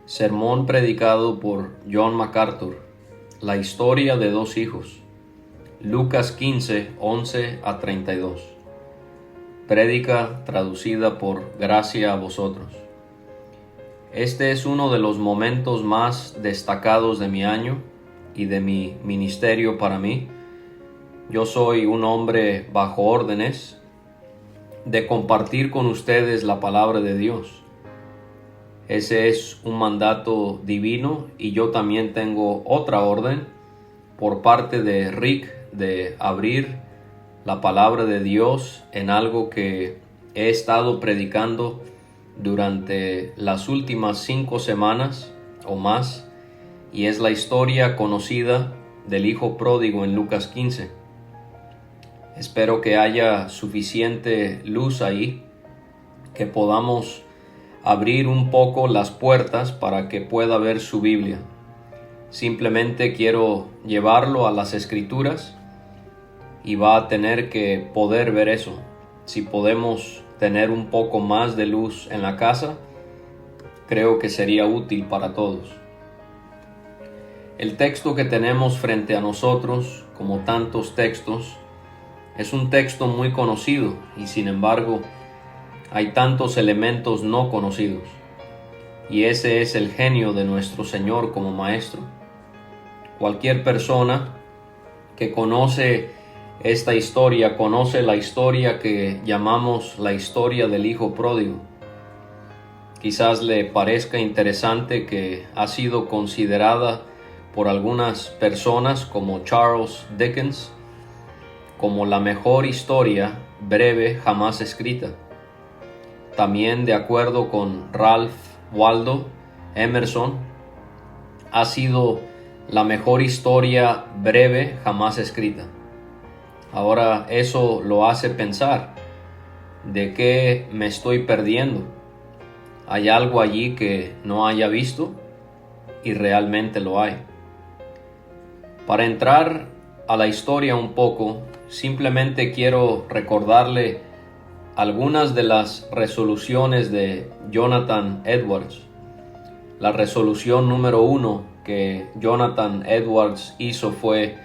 Sermón predicado por John MacArthur. La historia de dos hijos. Lucas 15, 11 a 32. Prédica traducida por Gracia a vosotros. Este es uno de los momentos más destacados de mi año y de mi ministerio para mí. Yo soy un hombre bajo órdenes de compartir con ustedes la palabra de Dios. Ese es un mandato divino y yo también tengo otra orden por parte de Rick de abrir la palabra de Dios en algo que he estado predicando durante las últimas 5 semanas o más, y es la historia conocida del hijo pródigo en Lucas 15. Espero que haya suficiente luz ahí, que podamos abrir un poco las puertas para que pueda ver su Biblia. Simplemente quiero llevarlo a las Escrituras y va a tener que poder ver eso. Si podemos tener un poco más de luz en la casa, creo que sería útil para todos. El texto que tenemos frente a nosotros, como tantos textos, es un texto muy conocido y sin embargo hay tantos elementos no conocidos, y ese es el genio de nuestro Señor como Maestro. Cualquier persona que conoce esta historia, conoce la historia que llamamos la historia del hijo pródigo. Quizás le parezca interesante que ha sido considerada por algunas personas como Charles Dickens como la mejor historia breve jamás escrita. También, de acuerdo con Ralph Waldo Emerson, ha sido la mejor historia breve jamás escrita. Ahora eso lo hace pensar, ¿de qué me estoy perdiendo? ¿Hay algo allí que no haya visto? Y realmente lo hay. Para entrar a la historia un poco, simplemente quiero recordarle algunas de las resoluciones de Jonathan Edwards. La resolución número 1 que Jonathan Edwards hizo fue: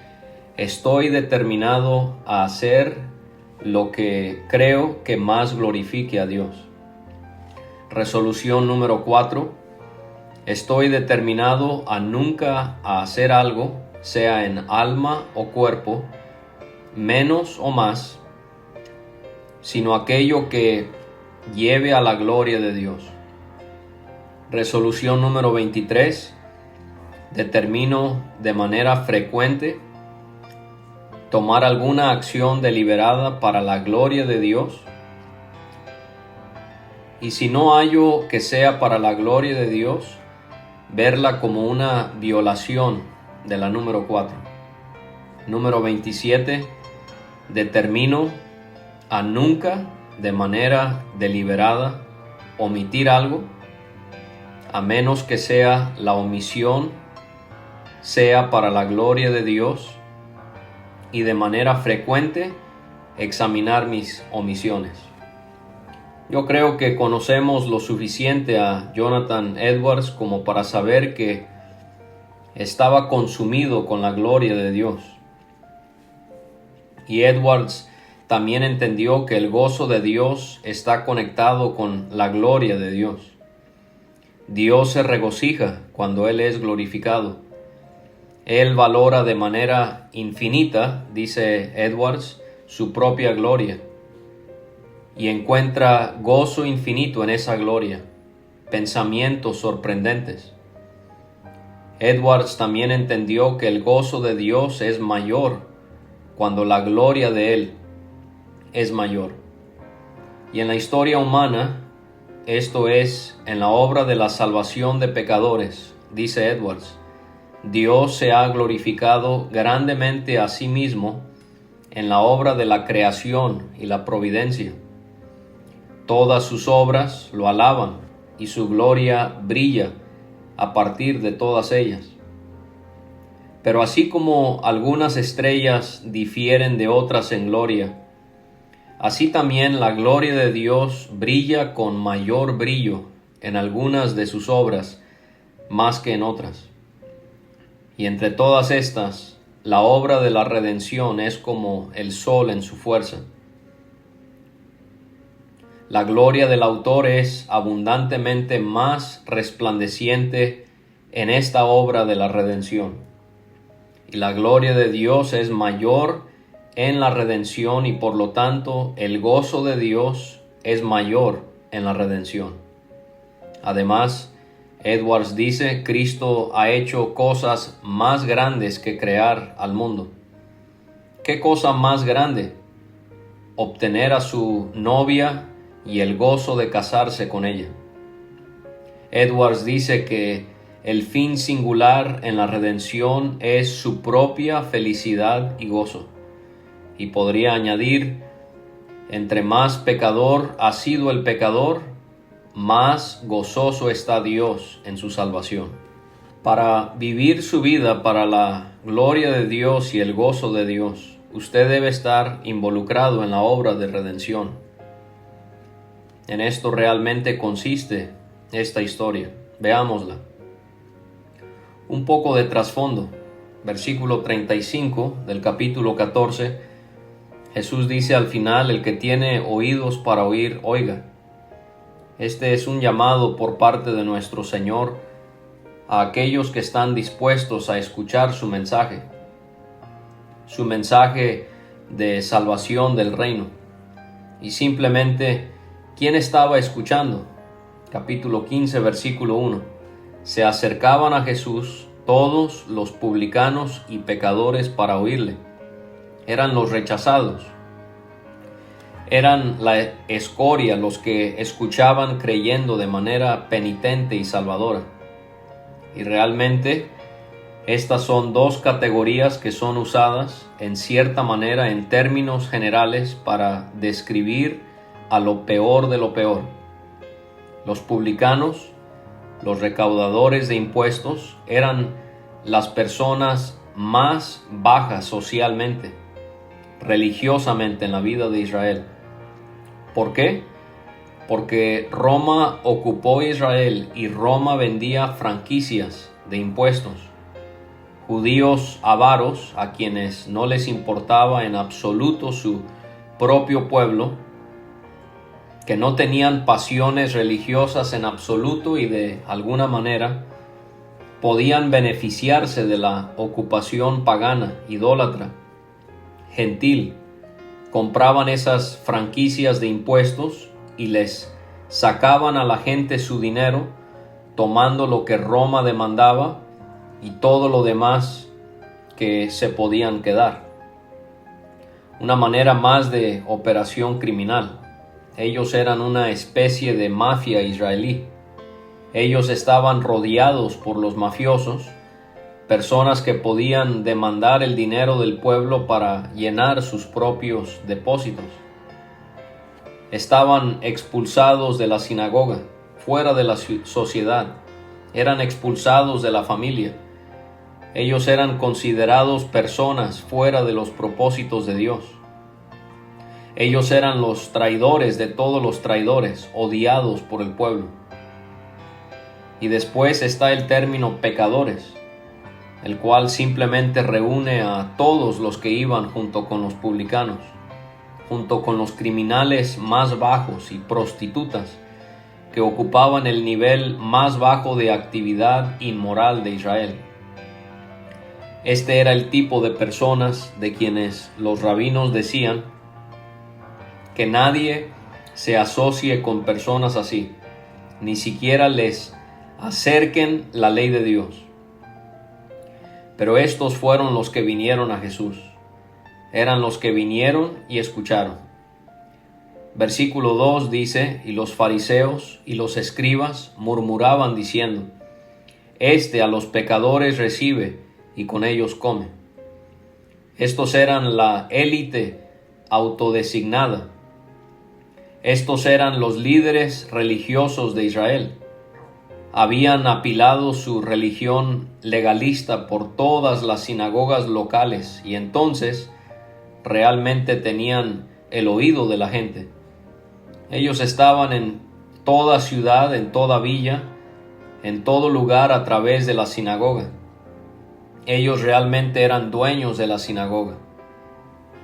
estoy determinado a hacer lo que creo que más glorifique a Dios. Resolución número 4: estoy determinado a nunca hacer algo, sea en alma o cuerpo, menos o más, sino aquello que lleve a la gloria de Dios. Resolución número 23: determino de manera frecuente tomar alguna acción deliberada para la gloria de Dios, y si no hallo que sea para la gloria de Dios, verla como una violación de la número 4. Número 27: determino a nunca de manera deliberada omitir algo, a menos que sea la omisión sea para la gloria de Dios, y de manera frecuente examinar mis omisiones. Yo creo que conocemos lo suficiente a Jonathan Edwards como para saber que estaba consumido con la gloria de Dios. Y Edwards también entendió que el gozo de Dios está conectado con la gloria de Dios. Dios se regocija cuando Él es glorificado. Él valora de manera infinita, dice Edwards, su propia gloria, y encuentra gozo infinito en esa gloria, pensamientos sorprendentes. Edwards también entendió que el gozo de Dios es mayor cuando la gloria de Él es mayor. Y en la historia humana, esto es, en la obra de la salvación de pecadores, dice Edwards, Dios se ha glorificado grandemente a sí mismo en la obra de la creación y la providencia. Todas sus obras lo alaban y su gloria brilla a partir de todas ellas. Pero así como algunas estrellas difieren de otras en gloria, así también la gloria de Dios brilla con mayor brillo en algunas de sus obras más que en otras. Y entre todas estas, la obra de la redención es como el sol en su fuerza. La gloria del autor es abundantemente más resplandeciente en esta obra de la redención. Y la gloria de Dios es mayor en la redención y por lo tanto el gozo de Dios es mayor en la redención. Además, Edwards dice, Cristo ha hecho cosas más grandes que crear al mundo. ¿Qué cosa más grande? Obtener a su novia y el gozo de casarse con ella. Edwards dice que el fin singular en la redención es su propia felicidad y gozo. Y podría añadir, entre más pecador ha sido el pecador, más gozoso está Dios en su salvación. Para vivir su vida para la gloria de Dios y el gozo de Dios, usted debe estar involucrado en la obra de redención. En esto realmente consiste esta historia. Veámosla. Un poco de trasfondo. Versículo 35 del capítulo 14. Jesús dice al final, el que tiene oídos para oír, oiga. Este es un llamado por parte de nuestro Señor a aquellos que están dispuestos a escuchar su mensaje de salvación del reino. Y simplemente, ¿quién estaba escuchando? Capítulo 15, versículo 1. Se acercaban a Jesús todos los publicanos y pecadores para oírle. Eran los rechazados. Eran la escoria los que escuchaban creyendo de manera penitente y salvadora. Y realmente estas son dos categorías que son usadas en cierta manera en términos generales para describir a lo peor de lo peor. Los publicanos, los recaudadores de impuestos, eran las personas más bajas socialmente, religiosamente en la vida de Israel. ¿Por qué? Porque Roma ocupó Israel y Roma vendía franquicias de impuestos. Judíos avaros, a quienes no les importaba en absoluto su propio pueblo, que no tenían pasiones religiosas en absoluto y de alguna manera podían beneficiarse de la ocupación pagana, idólatra, gentil. Compraban esas franquicias de impuestos y les sacaban a la gente su dinero, tomando lo que Roma demandaba y todo lo demás que se podían quedar. Una manera más de operación criminal. Ellos eran una especie de mafia israelí. Ellos estaban rodeados por los mafiosos, personas que podían demandar el dinero del pueblo para llenar sus propios depósitos. Estaban expulsados de la sinagoga, fuera de la sociedad. Eran expulsados de la familia. Ellos eran considerados personas fuera de los propósitos de Dios. Ellos eran los traidores de todos los traidores, odiados por el pueblo. Y después está el término pecadores, el cual simplemente reúne a todos los que iban junto con los publicanos, junto con los criminales más bajos y prostitutas que ocupaban el nivel más bajo de actividad inmoral de Israel. Este era el tipo de personas de quienes los rabinos decían que nadie se asocie con personas así, ni siquiera les acerquen la ley de Dios. Pero estos fueron los que vinieron a Jesús. Eran los que vinieron y escucharon. Versículo 2 dice, y los fariseos y los escribas murmuraban diciendo, Este a los pecadores recibe y con ellos come. Estos eran la élite autodesignada. Estos eran los líderes religiosos de Israel. Habían apilado su religión legalista por todas las sinagogas locales y entonces realmente tenían el oído de la gente. Ellos estaban en toda ciudad, en toda villa, en todo lugar a través de la sinagoga. Ellos realmente eran dueños de la sinagoga.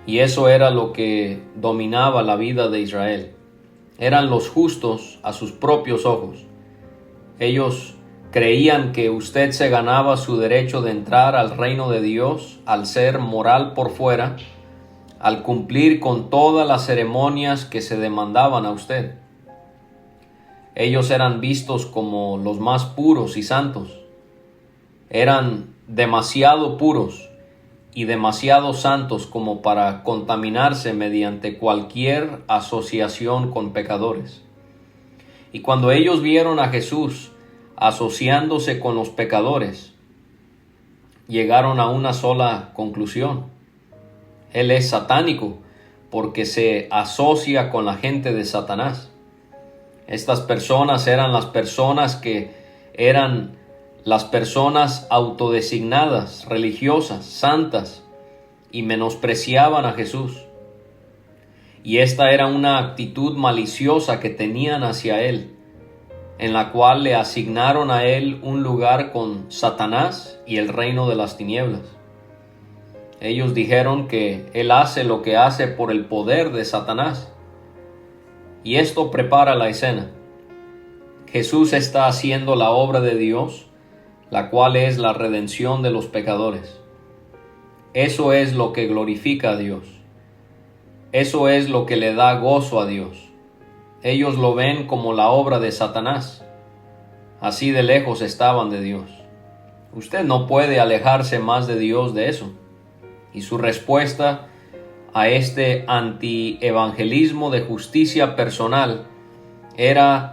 Y eso era lo que dominaba la vida de Israel. Eran los justos a sus propios ojos. Ellos creían que usted se ganaba su derecho de entrar al reino de Dios al ser moral por fuera, al cumplir con todas las ceremonias que se demandaban a usted. Ellos eran vistos como los más puros y santos. Eran demasiado puros y demasiado santos como para contaminarse mediante cualquier asociación con pecadores. Y cuando ellos vieron a Jesús asociándose con los pecadores, llegaron a una sola conclusión: Él es satánico porque se asocia con la gente de Satanás. Estas personas eran las personas que eran las personas autodesignadas, religiosas, santas, y menospreciaban a Jesús. Y esta era una actitud maliciosa que tenían hacia Él, en la cual le asignaron a Él un lugar con Satanás y el reino de las tinieblas. Ellos dijeron que Él hace lo que hace por el poder de Satanás. Y esto prepara la escena. Jesús está haciendo la obra de Dios, la cual es la redención de los pecadores. Eso es lo que glorifica a Dios. Eso es lo que le da gozo a Dios. Ellos lo ven como la obra de Satanás. Así de lejos estaban de Dios. Usted no puede alejarse más de Dios de eso. Y su respuesta a este antievangelismo de justicia personal era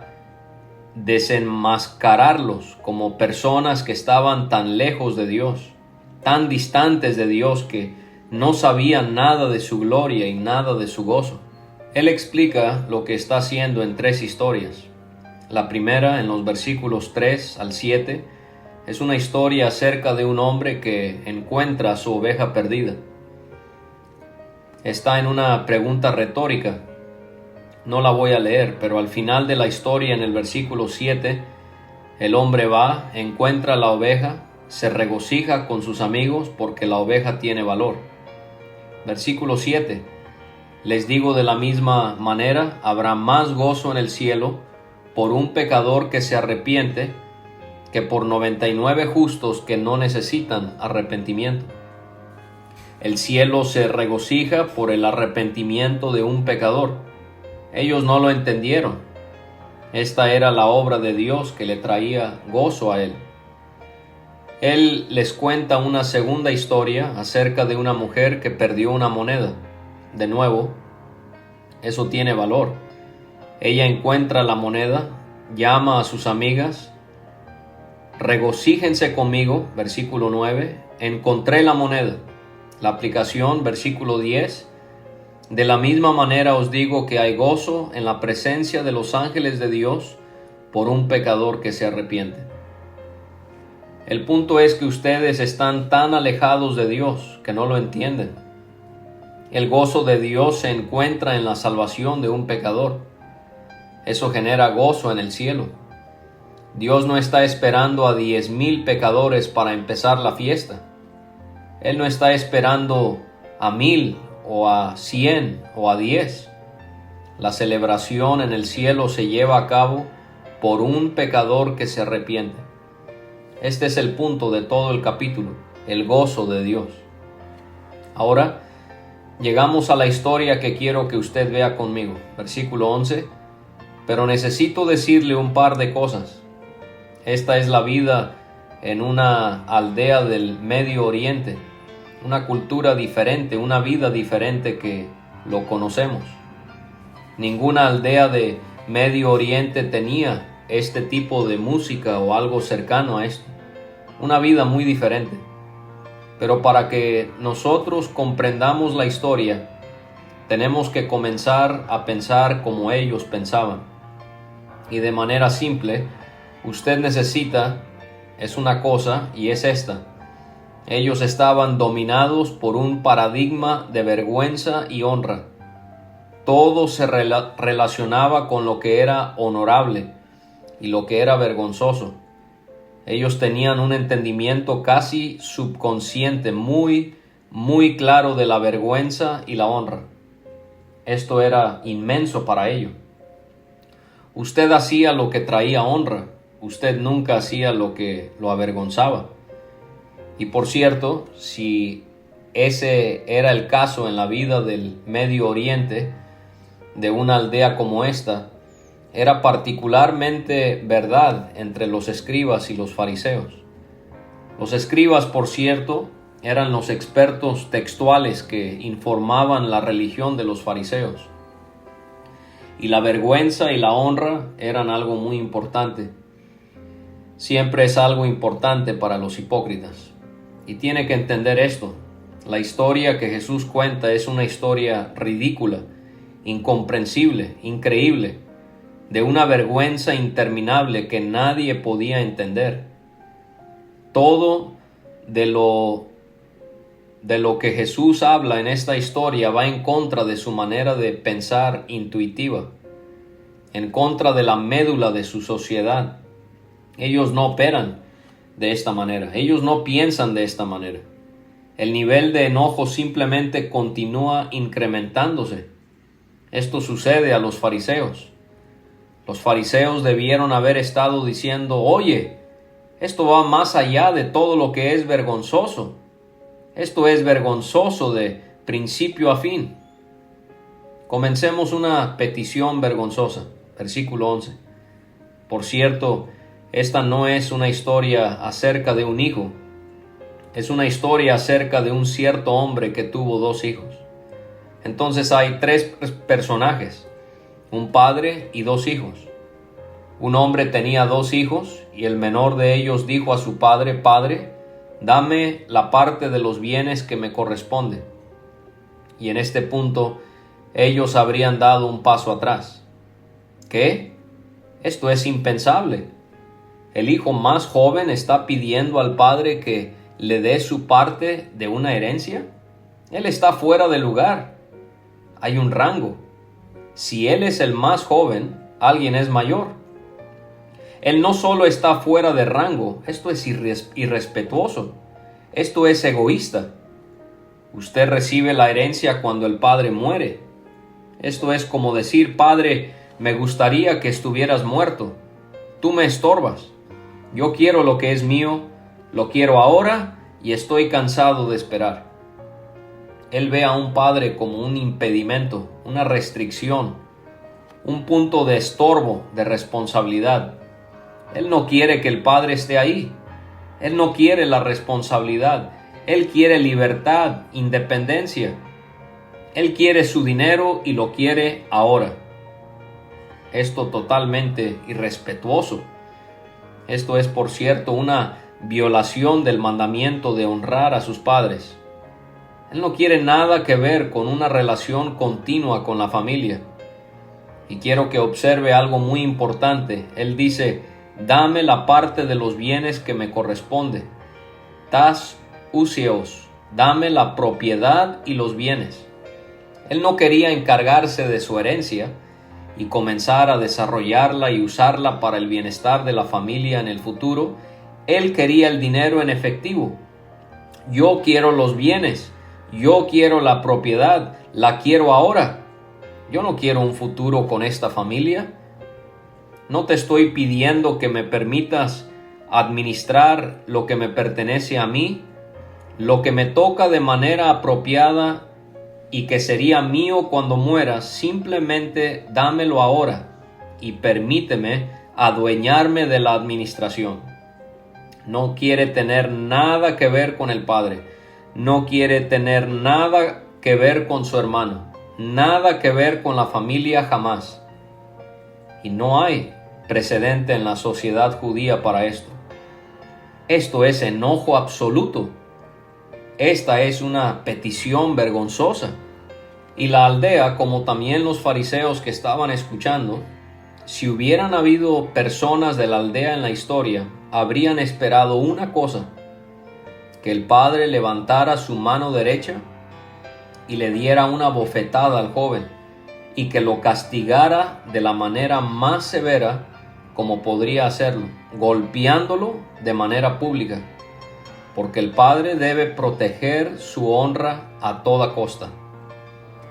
desenmascararlos como personas que estaban tan lejos de Dios, tan distantes de Dios, que no sabían nada de su gloria y nada de su gozo. Él explica lo que está haciendo en 3 historias. La primera, en los versículos 3 al 7, es una historia acerca de un hombre que encuentra a su oveja perdida. Está en una pregunta retórica. No la voy a leer, pero al final de la historia, en el versículo 7, el hombre va, encuentra la oveja, se regocija con sus amigos porque la oveja tiene valor. Versículo 7, les digo de la misma manera, habrá más gozo en el cielo por un pecador que se arrepiente que por 99 justos que no necesitan arrepentimiento. El cielo se regocija por el arrepentimiento de un pecador. Ellos no lo entendieron. Esta era la obra de Dios que le traía gozo a él. Él les cuenta una segunda historia acerca de una mujer que perdió una moneda. De nuevo, eso tiene valor. Ella encuentra la moneda, llama a sus amigas, regocíjense conmigo, versículo 9, encontré la moneda. La aplicación, versículo 10, de la misma manera os digo que hay gozo en la presencia de los ángeles de Dios por un pecador que se arrepiente. El punto es que ustedes están tan alejados de Dios que no lo entienden. El gozo de Dios se encuentra en la salvación de un pecador. Eso genera gozo en el cielo. Dios no está esperando a 10,000 pecadores para empezar la fiesta. Él no está esperando a 1,000 o a 100 o a 10. La celebración en el cielo se lleva a cabo por un pecador que se arrepiente. Este es el punto de todo el capítulo, el gozo de Dios. Ahora llegamos a la historia que quiero que usted vea conmigo. Versículo 11. Pero necesito decirle un par de cosas. Esta es la vida en una aldea del Medio Oriente, una cultura diferente, una vida diferente que lo conocemos. Ninguna aldea de Medio Oriente tenía este tipo de música o algo cercano a esto. Una vida muy diferente. Pero para que nosotros comprendamos la historia, tenemos que comenzar a pensar como ellos pensaban. Y de manera simple, usted necesita, es una cosa y es esta. Ellos estaban dominados por un paradigma de vergüenza y honra. Todo se relacionaba con lo que era honorable y lo que era vergonzoso. Ellos tenían un entendimiento casi subconsciente, muy, muy claro de la vergüenza y la honra. Esto era inmenso para ellos. Usted hacía lo que traía honra, usted nunca hacía lo que lo avergonzaba. Y por cierto, si ese era el caso en la vida del Medio Oriente, de una aldea como esta, era particularmente verdad entre los escribas y los fariseos. Los escribas, por cierto, eran los expertos textuales que informaban la religión de los fariseos. Y la vergüenza y la honra eran algo muy importante. Siempre es algo importante para los hipócritas. Y tiene que entender esto. La historia que Jesús cuenta es una historia ridícula, incomprensible, increíble, de una vergüenza interminable que nadie podía entender. Todo de lo que Jesús habla en esta historia va en contra de su manera de pensar intuitiva, en contra de la médula de su sociedad. Ellos no operan de esta manera, ellos no piensan de esta manera. El nivel de enojo simplemente continúa incrementándose. Esto sucede a los fariseos. Los fariseos debieron haber estado diciendo: oye, esto va más allá de todo lo que es vergonzoso. Esto es vergonzoso de principio a fin. Comencemos una petición vergonzosa. Versículo 11. Por cierto, esta no es una historia acerca de un hijo. Es una historia acerca de un cierto hombre que tuvo 2 hijos. Entonces hay 3 personajes, un padre y 2 hijos. Un hombre tenía 2 hijos y el menor de ellos dijo a su padre: Padre, dame la parte de los bienes que me corresponde. Y en este punto ellos habrían dado un paso atrás. ¿Qué? Esto es impensable. El hijo más joven está pidiendo al padre que le dé su parte de una herencia. Él está fuera de lugar. Hay un rango. Si él es el más joven, alguien es mayor. Él no solo está fuera de rango, esto es irrespetuoso. Esto es egoísta. Usted recibe la herencia cuando el padre muere. Esto es como decir: Padre, me gustaría que estuvieras muerto. Tú me estorbas. Yo quiero lo que es mío, lo quiero ahora y estoy cansado de esperar. Él ve a un padre como un impedimento, una restricción, un punto de estorbo, de responsabilidad. Él no quiere que el padre esté ahí. Él no quiere la responsabilidad. Él quiere libertad, independencia. Él quiere su dinero y lo quiere ahora. Esto totalmente irrespetuoso. Esto es, por cierto, una violación del mandamiento de honrar a sus padres. Él no quiere nada que ver con una relación continua con la familia. Y quiero que observe algo muy importante. Él dice: dame la parte de los bienes que me corresponde. Tas ousios, dame la propiedad y los bienes. Él no quería encargarse de su herencia y comenzar a desarrollarla y usarla para el bienestar de la familia en el futuro. Él quería el dinero en efectivo. Yo quiero los bienes, yo quiero la propiedad, la quiero ahora. Yo no quiero un futuro con esta familia. No te estoy pidiendo que me permitas administrar lo que me pertenece a mí, lo que me toca de manera apropiada y que sería mío cuando muera. Simplemente dámelo ahora y permíteme adueñarme de la administración. No quiere tener nada que ver con el padre, no quiere tener nada que ver con su hermano, nada que ver con la familia jamás. Y no hay precedente en la sociedad judía para esto. Esto es enojo absoluto. Esta es una petición vergonzosa. Y la aldea, como también los fariseos que estaban escuchando, si hubieran habido personas de la aldea en la historia, habrían esperado una cosa: que el padre levantara su mano derecha y le diera una bofetada al joven y que lo castigara de la manera más severa como podría hacerlo, golpeándolo de manera pública, porque el padre debe proteger su honra a toda costa.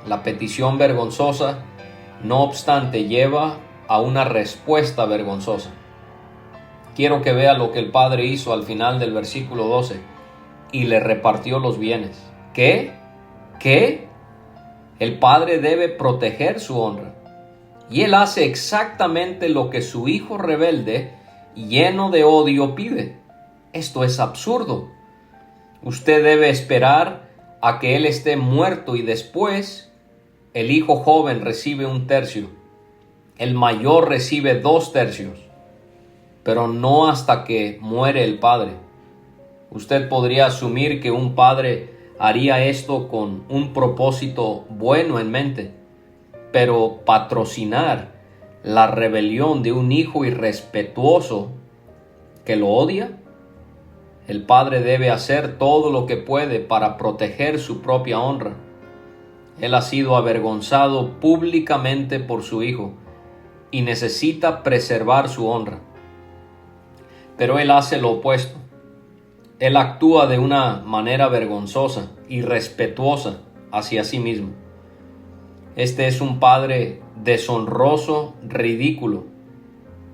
La petición vergonzosa, no obstante, lleva a una respuesta vergonzosa. Quiero que vea lo que el padre hizo al final del versículo 12. Y le repartió los bienes. ¿Qué? ¿Qué? El padre debe proteger su honra. Y él hace exactamente lo que su hijo rebelde, lleno de odio, pide. Esto es absurdo. Usted debe esperar a que él esté muerto y después el hijo joven recibe 1/3. El mayor recibe 2/3. Pero no hasta que muere el padre. Usted podría asumir que un padre haría esto con un propósito bueno en mente, pero patrocinar la rebelión de un hijo irrespetuoso que lo odia, el padre debe hacer todo lo que puede para proteger su propia honra. Él ha sido avergonzado públicamente por su hijo y necesita preservar su honra. Pero él hace lo opuesto. Él actúa de una manera vergonzosa, irrespetuosa hacia sí mismo. Este es un padre deshonroso, ridículo.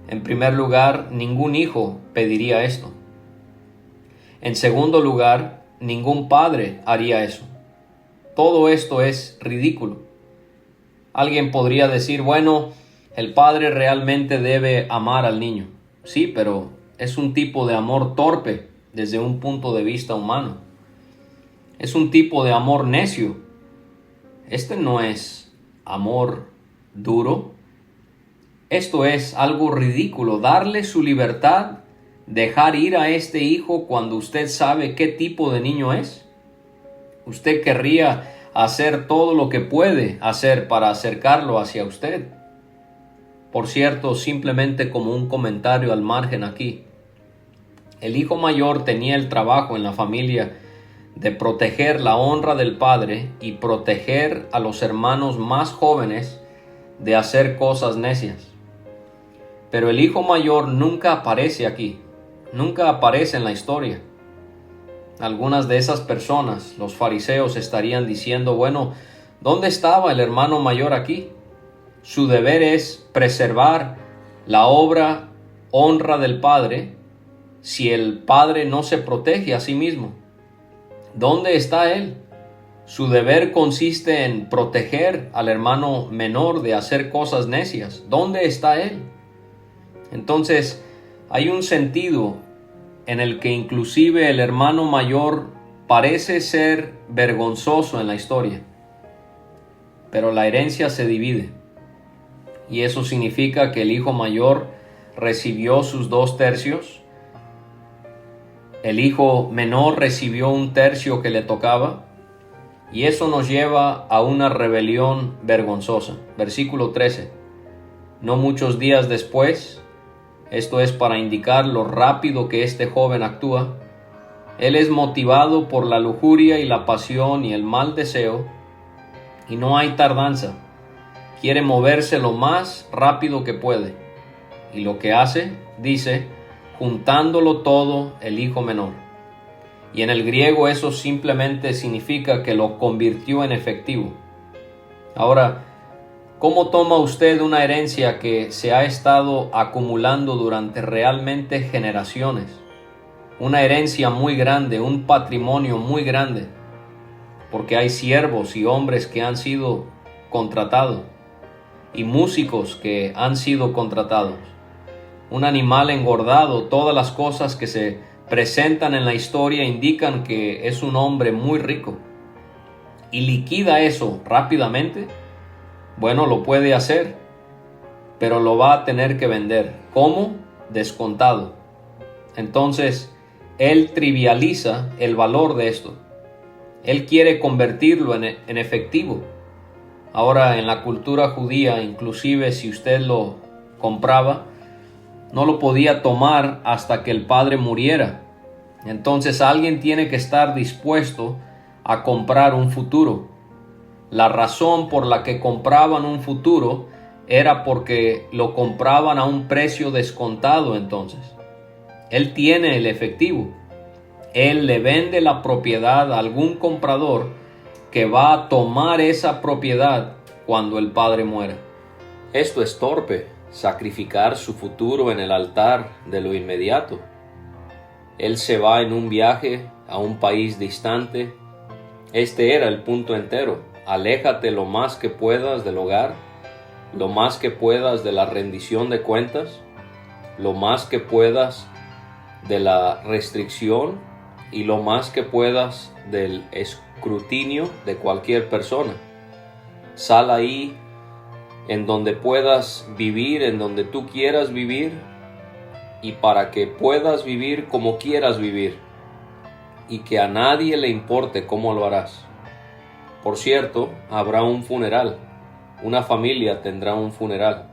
En primer lugar, ningún hijo pediría esto. En segundo lugar, ningún padre haría eso. Todo esto es ridículo. Alguien podría decir, bueno, el padre realmente debe amar al niño. Sí, pero es un tipo de amor torpe desde un punto de vista humano. Es un tipo de amor necio. Este no es amor duro. Esto es algo ridículo, darle su libertad, dejar ir a este hijo cuando usted sabe qué tipo de niño es. Usted querría hacer todo lo que puede hacer para acercarlo hacia usted. Por cierto, simplemente como un comentario al margen aquí, el hijo mayor tenía el trabajo en la familia de proteger la honra del padre y proteger a los hermanos más jóvenes de hacer cosas necias. Pero el hijo mayor nunca aparece aquí, nunca aparece en la historia. Algunas de esas personas, los fariseos, estarían diciendo, bueno, ¿dónde estaba el hermano mayor aquí? Su deber es preservar la honra del padre si el padre no se protege a sí mismo. ¿Dónde está él? Su deber consiste en proteger al hermano menor de hacer cosas necias. ¿Dónde está él? Entonces, hay un sentido en el que inclusive el hermano mayor parece ser vergonzoso en la historia. Pero la herencia se divide. Y eso significa que el hijo mayor recibió sus 2/3. El hijo menor recibió 1/3 que le tocaba. Y eso nos lleva a una rebelión vergonzosa. Versículo 13. No muchos días después, esto es para indicar lo rápido que este joven actúa, él es motivado por la lujuria y la pasión y el mal deseo, y no hay tardanza. Quiere moverse lo más rápido que puede. Y lo que hace, dice, juntándolo todo el hijo menor. Y en el griego eso simplemente significa que lo convirtió en efectivo. Ahora, ¿cómo toma usted una herencia que se ha estado acumulando durante realmente generaciones? Una herencia muy grande, un patrimonio muy grande, porque hay siervos y hombres que han sido contratados y músicos que han sido contratados. Un animal engordado, todas las cosas que se presentan en la historia indican que es un hombre muy rico. Y liquida eso rápidamente. Bueno, lo puede hacer, pero lo va a tener que vender. ¿Cómo? Descontado. Entonces, él trivializa el valor de esto. Él quiere convertirlo en efectivo. Ahora, en la cultura judía, inclusive si usted lo compraba, no lo podía tomar hasta que el padre muriera. Entonces alguien tiene que estar dispuesto a comprar un futuro. La razón por la que compraban un futuro era porque lo compraban a un precio descontado entonces. Él tiene el efectivo. Él le vende la propiedad a algún comprador que va a tomar esa propiedad cuando el padre muera. Esto es torpe, sacrificar su futuro en el altar de lo inmediato. Él se va en un viaje a un país distante. Este era el punto entero. Aléjate lo más que puedas del hogar, lo más que puedas de la rendición de cuentas, lo más que puedas de la restricción y lo más que puedas del escrutinio de cualquier persona. Sal ahí en donde puedas vivir, en donde tú quieras vivir, y para que puedas vivir como quieras vivir, y que a nadie le importe cómo lo harás. Por cierto, habrá un funeral. Una familia tendrá un funeral.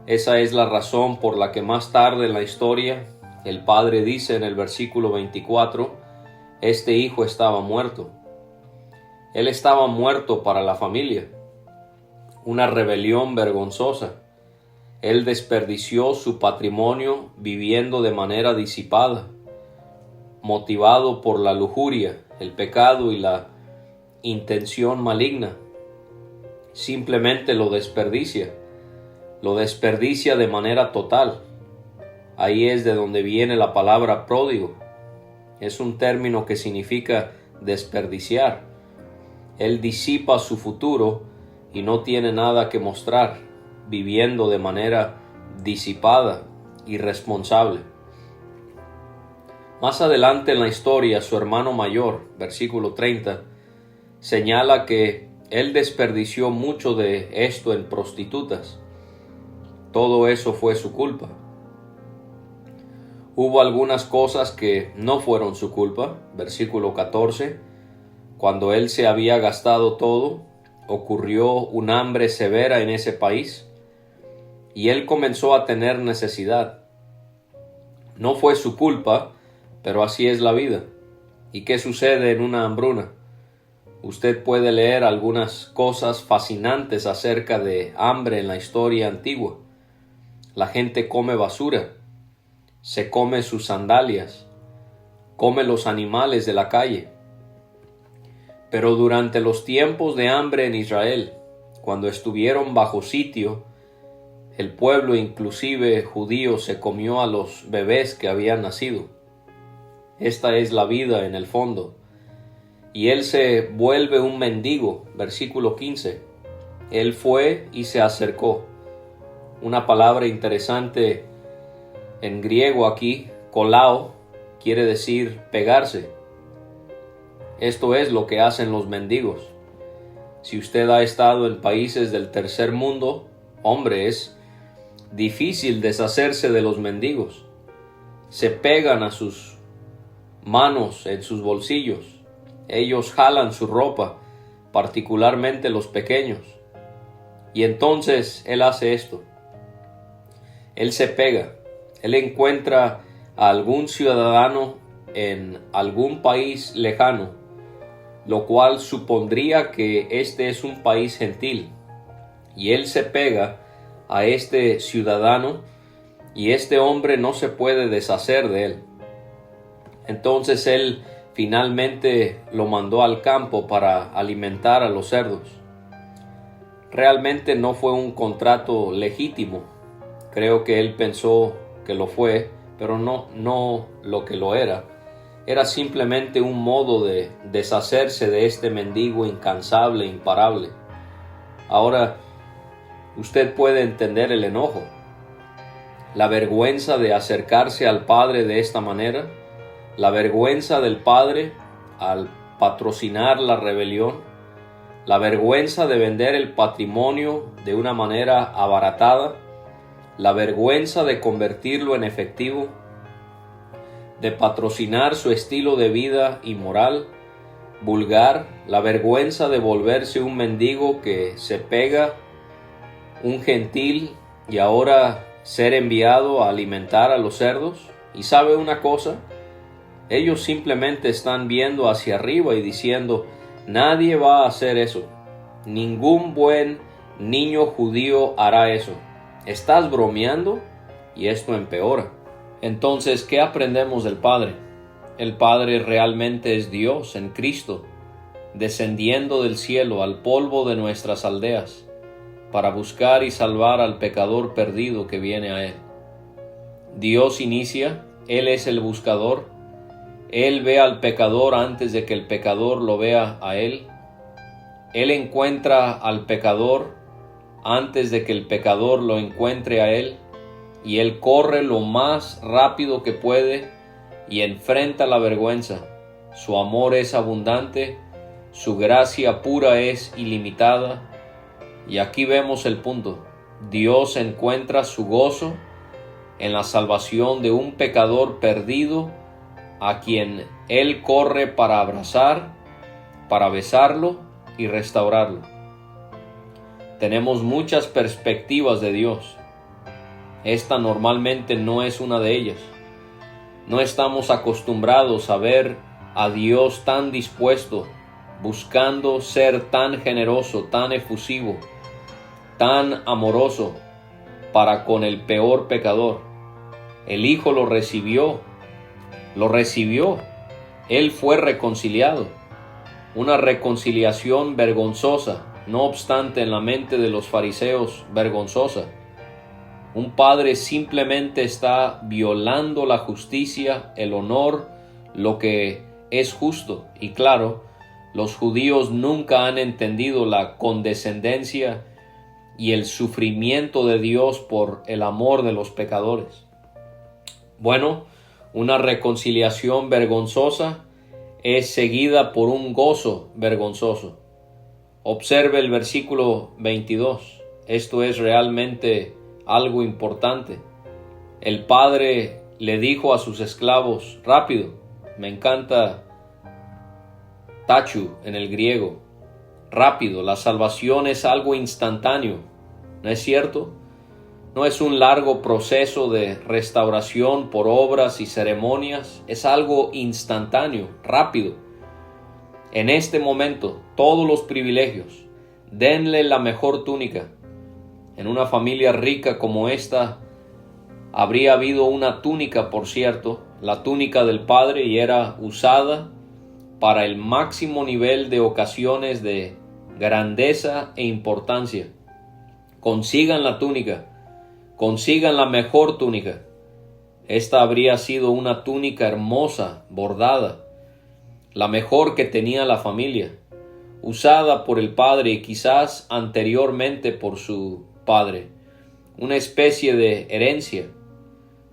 Esa es la razón por la que más tarde en la historia el padre dice en el versículo 24, este hijo estaba muerto. Él estaba muerto para la familia. Una rebelión vergonzosa. Él desperdició su patrimonio viviendo de manera disipada, motivado por la lujuria, el pecado y la intención maligna. Simplemente lo desperdicia de manera total. Ahí es de donde viene la palabra pródigo. Es un término que significa desperdiciar. Él disipa su futuro y no tiene nada que mostrar, viviendo de manera disipada, irresponsable. Más adelante en la historia, su hermano mayor, versículo 30, señala que él desperdició mucho de esto en prostitutas. Todo eso fue su culpa. Hubo algunas cosas que no fueron su culpa. Versículo 14, cuando él se había gastado todo, ocurrió un hambre severa en ese país y él comenzó a tener necesidad. No fue su culpa, pero así es la vida. ¿Y qué sucede en una hambruna? Usted puede leer algunas cosas fascinantes acerca de hambre en la historia antigua. La gente come basura, se come sus sandalias, come los animales de la calle. Pero durante los tiempos de hambre en Israel, cuando estuvieron bajo sitio, el pueblo, inclusive judío, se comió a los bebés que habían nacido. Esta es la vida en el fondo. Y él se vuelve un mendigo, versículo 15. Él fue y se acercó. Una palabra interesante en griego aquí, kolao, quiere decir pegarse. Esto es lo que hacen los mendigos. Si usted ha estado en países del tercer mundo, hombre, es difícil deshacerse de los mendigos. Se pegan a sus manos en sus bolsillos. Ellos jalan su ropa, particularmente los pequeños. Y entonces él hace esto. Él se pega. Él encuentra a algún ciudadano en algún país lejano, lo cual supondría que este es un país gentil. Y él se pega a este ciudadano y este hombre no se puede deshacer de él. Entonces él finalmente lo mandó al campo para alimentar a los cerdos. Realmente no fue un contrato legítimo. Creo que él pensó que lo fue, pero no lo que lo era. Era simplemente un modo de deshacerse de este mendigo incansable e imparable. Ahora, usted puede entender el enojo, la vergüenza de acercarse al Padre de esta manera, la vergüenza del Padre al patrocinar la rebelión, la vergüenza de vender el patrimonio de una manera abaratada, la vergüenza de convertirlo en efectivo, de patrocinar su estilo de vida inmoral, vulgar, la vergüenza de volverse un mendigo que se pega, un gentil, y ahora ser enviado a alimentar a los cerdos. Y sabe una cosa, ellos simplemente están viendo hacia arriba y diciendo, nadie va a hacer eso. Ningún buen niño judío hará eso. ¿Estás bromeando? Y esto empeora. Entonces, ¿qué aprendemos del Padre? El Padre realmente es Dios en Cristo, descendiendo del cielo al polvo de nuestras aldeas, para buscar y salvar al pecador perdido que viene a Él. Dios inicia, Él es el buscador, Él ve al pecador antes de que el pecador lo vea a Él. Él encuentra al pecador antes de que el pecador lo encuentre a Él, y Él corre lo más rápido que puede y enfrenta la vergüenza. Su amor es abundante, su gracia pura es ilimitada. Y aquí vemos el punto. Dios encuentra su gozo en la salvación de un pecador perdido a quien Él corre para abrazar, para besarlo y restaurarlo. Tenemos muchas perspectivas de Dios. Esta normalmente no es una de ellas. No estamos acostumbrados a ver a Dios tan dispuesto, buscando ser tan generoso, tan efusivo, tan amoroso para con el peor pecador. El Hijo lo recibió. Él fue reconciliado. Una reconciliación vergonzosa, no obstante en la mente de los fariseos vergonzosa. Un padre simplemente está violando la justicia, el honor, lo que es justo. Y claro, los judíos nunca han entendido la condescendencia y el sufrimiento de Dios por el amor de los pecadores. Bueno, una reconciliación vergonzosa es seguida por un gozo vergonzoso. Observe el versículo 22. Esto es realmente algo importante. El padre le dijo a sus esclavos, rápido, me encanta tachu en el griego, rápido, la salvación es algo instantáneo, ¿no es cierto? No es un largo proceso de restauración por obras y ceremonias, es algo instantáneo, rápido. En este momento, todos los privilegios, denle la mejor túnica. En una familia rica como esta, habría habido una túnica, por cierto, la túnica del padre, y era usada para el máximo nivel de ocasiones de grandeza e importancia. Consigan la túnica, consigan la mejor túnica. Esta habría sido una túnica hermosa, bordada, la mejor que tenía la familia, usada por el padre y quizás anteriormente por su padre, una especie de herencia.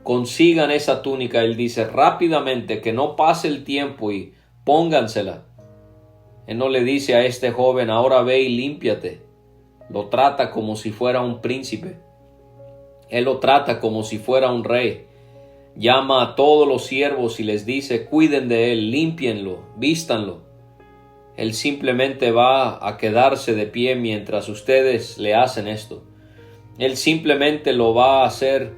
Consigan esa túnica, él dice, rápidamente, que no pase el tiempo, y póngansela. Él no le dice a este joven, ahora ve y límpiate. Lo trata como si fuera un príncipe. Él lo trata como si fuera un rey. Llama a todos los siervos y les dice, cuiden de él, límpienlo, vístanlo. Él simplemente va a quedarse de pie mientras ustedes le hacen esto. Él simplemente lo va a hacer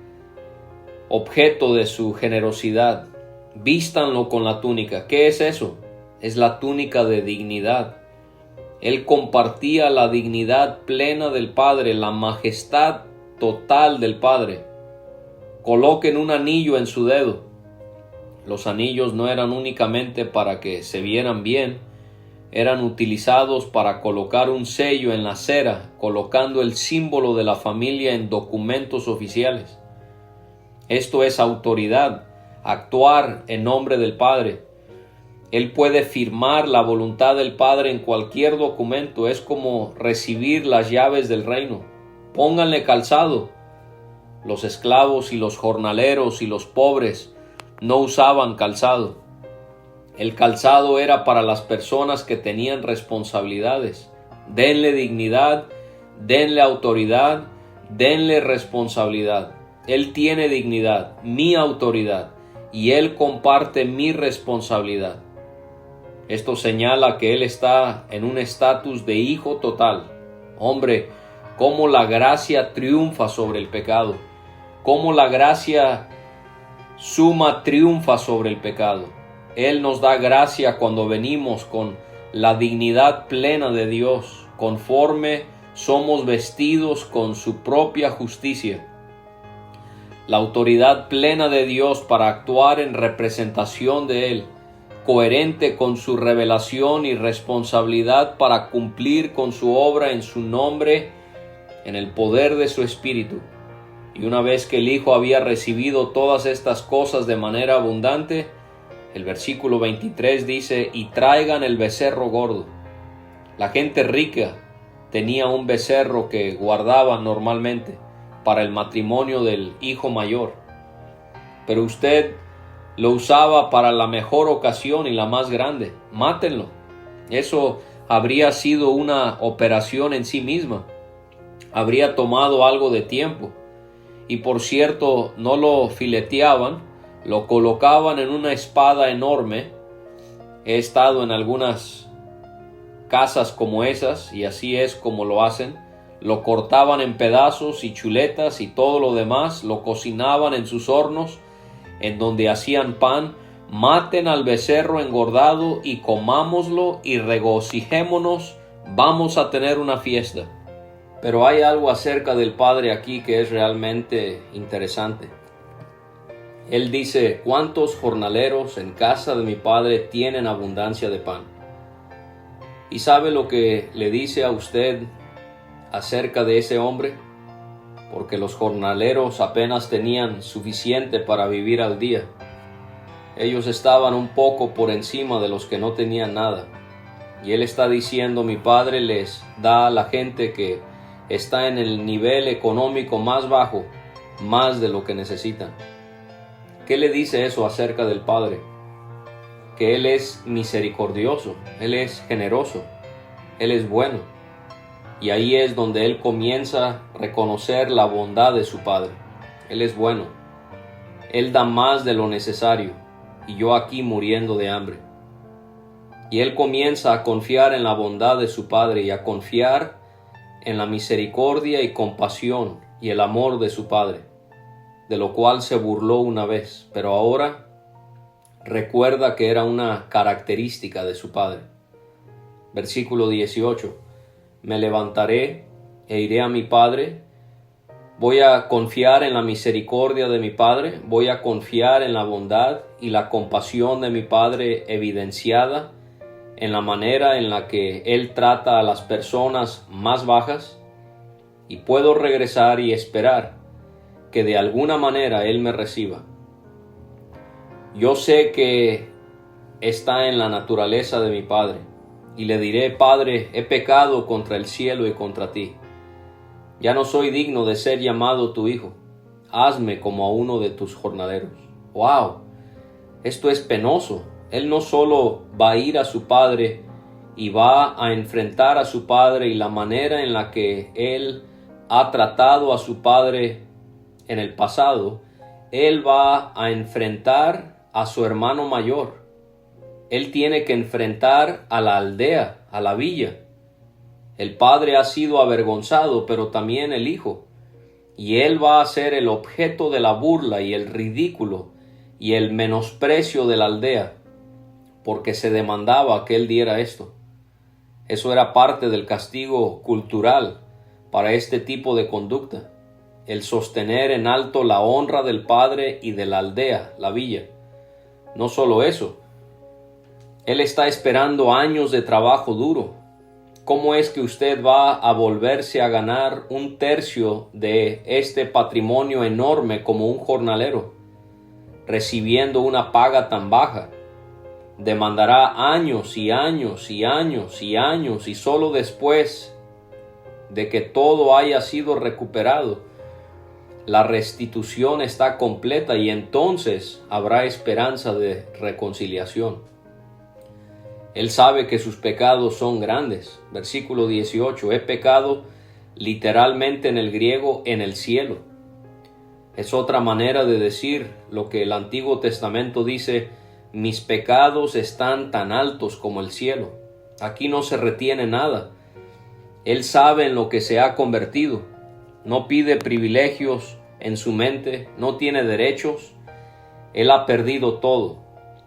objeto de su generosidad. Vístanlo con la túnica. ¿Qué es eso? Es la túnica de dignidad. Él compartía la dignidad plena del Padre, la majestad total del Padre. Coloquen un anillo en su dedo. Los anillos no eran únicamente para que se vieran bien, eran utilizados para colocar un sello en la cera, colocando el símbolo de la familia en documentos oficiales. Esto es autoridad, actuar en nombre del Padre. Él puede firmar la voluntad del Padre en cualquier documento. Es como recibir las llaves del reino. Pónganle calzado. Los esclavos y los jornaleros y los pobres no usaban calzado. El calzado era para las personas que tenían responsabilidades. Denle dignidad, denle autoridad, denle responsabilidad. Él tiene dignidad, mi autoridad, y Él comparte mi responsabilidad. Esto señala que Él está en un estatus de hijo total. Hombre, cómo la gracia triunfa sobre el pecado, cómo la gracia suma triunfa sobre el pecado. Él nos da gracia cuando venimos con la dignidad plena de Dios, conforme somos vestidos con su propia justicia, la autoridad plena de Dios para actuar en representación de Él, coherente con su revelación y responsabilidad para cumplir con su obra en su nombre, en el poder de su Espíritu. Y una vez que el Hijo había recibido todas estas cosas de manera abundante, el versículo 23 dice: y traigan el becerro gordo. La gente rica tenía un becerro que guardaba normalmente para el matrimonio del hijo mayor, pero usted lo usaba para la mejor ocasión y la más grande. Mátenlo. Eso habría sido una operación en sí misma. Habría tomado algo de tiempo. Y por cierto, no lo fileteaban, lo colocaban en una espada enorme. He estado en algunas casas como esas y así es como lo hacen. Lo cortaban en pedazos y chuletas y todo lo demás, lo cocinaban en sus hornos en donde hacían pan. Maten al becerro engordado y comámoslo y regocijémonos, vamos a tener una fiesta. Pero hay algo acerca del Padre aquí que es realmente interesante. Él dice: ¿cuántos jornaleros en casa de mi Padre tienen abundancia de pan? ¿Y sabe lo que le dice a usted acerca de ese hombre? Porque los jornaleros apenas tenían suficiente para vivir al día. Ellos estaban un poco por encima de los que no tenían nada. Y él está diciendo: mi Padre les da a la gente que está en el nivel económico más bajo, más de lo que necesitan. ¿Qué le dice eso acerca del Padre? Que Él es misericordioso, Él es generoso, Él es bueno. Y ahí es donde Él comienza a reconocer la bondad de su Padre. Él es bueno. Él da más de lo necesario, y yo aquí muriendo de hambre. Y Él comienza a confiar en la bondad de su Padre y a confiar en la misericordia y compasión y el amor de su Padre, de lo cual se burló una vez, pero ahora recuerda que era una característica de su Padre. Versículo 18: me levantaré e iré a mi Padre. Voy a confiar en la misericordia de mi Padre, voy a confiar en la bondad y la compasión de mi Padre evidenciada en la manera en la que Él trata a las personas más bajas, y puedo regresar y esperar que de alguna manera Él me reciba. Yo sé que está en la naturaleza de mi Padre, y le diré: Padre, he pecado contra el cielo y contra ti. Ya no soy digno de ser llamado tu hijo. Hazme como a uno de tus jornaleros. ¡Wow! Esto es penoso. Él no solo va a ir a su Padre y va a enfrentar a su Padre y la manera en la que Él ha tratado a su Padre en el pasado, Él va a enfrentar a su hermano mayor. Él tiene que enfrentar a la aldea, a la villa. El Padre ha sido avergonzado, pero también el Hijo. Y Él va a ser el objeto de la burla y el ridículo y el menosprecio de la aldea, porque se demandaba que Él diera esto. Eso era parte del castigo cultural para este tipo de conducta, el sostener en alto la honra del Padre y de la aldea, la villa. No solo eso, Él está esperando años de trabajo duro. ¿Cómo es que usted va a volverse a ganar un tercio de este patrimonio enorme como un jornalero, recibiendo una paga tan baja? Demandará años y años y años y años, y solo después de que todo haya sido recuperado, la restitución está completa, y entonces habrá esperanza de reconciliación. Él sabe que sus pecados son grandes. Versículo 18: he pecado, literalmente en el griego, en el cielo. Es otra manera de decir lo que el Antiguo Testamento dice: mis pecados están tan altos como el cielo. Aquí no se retiene nada. Él sabe en lo que se ha convertido. No pide privilegios en su mente, no tiene derechos. Él ha perdido todo.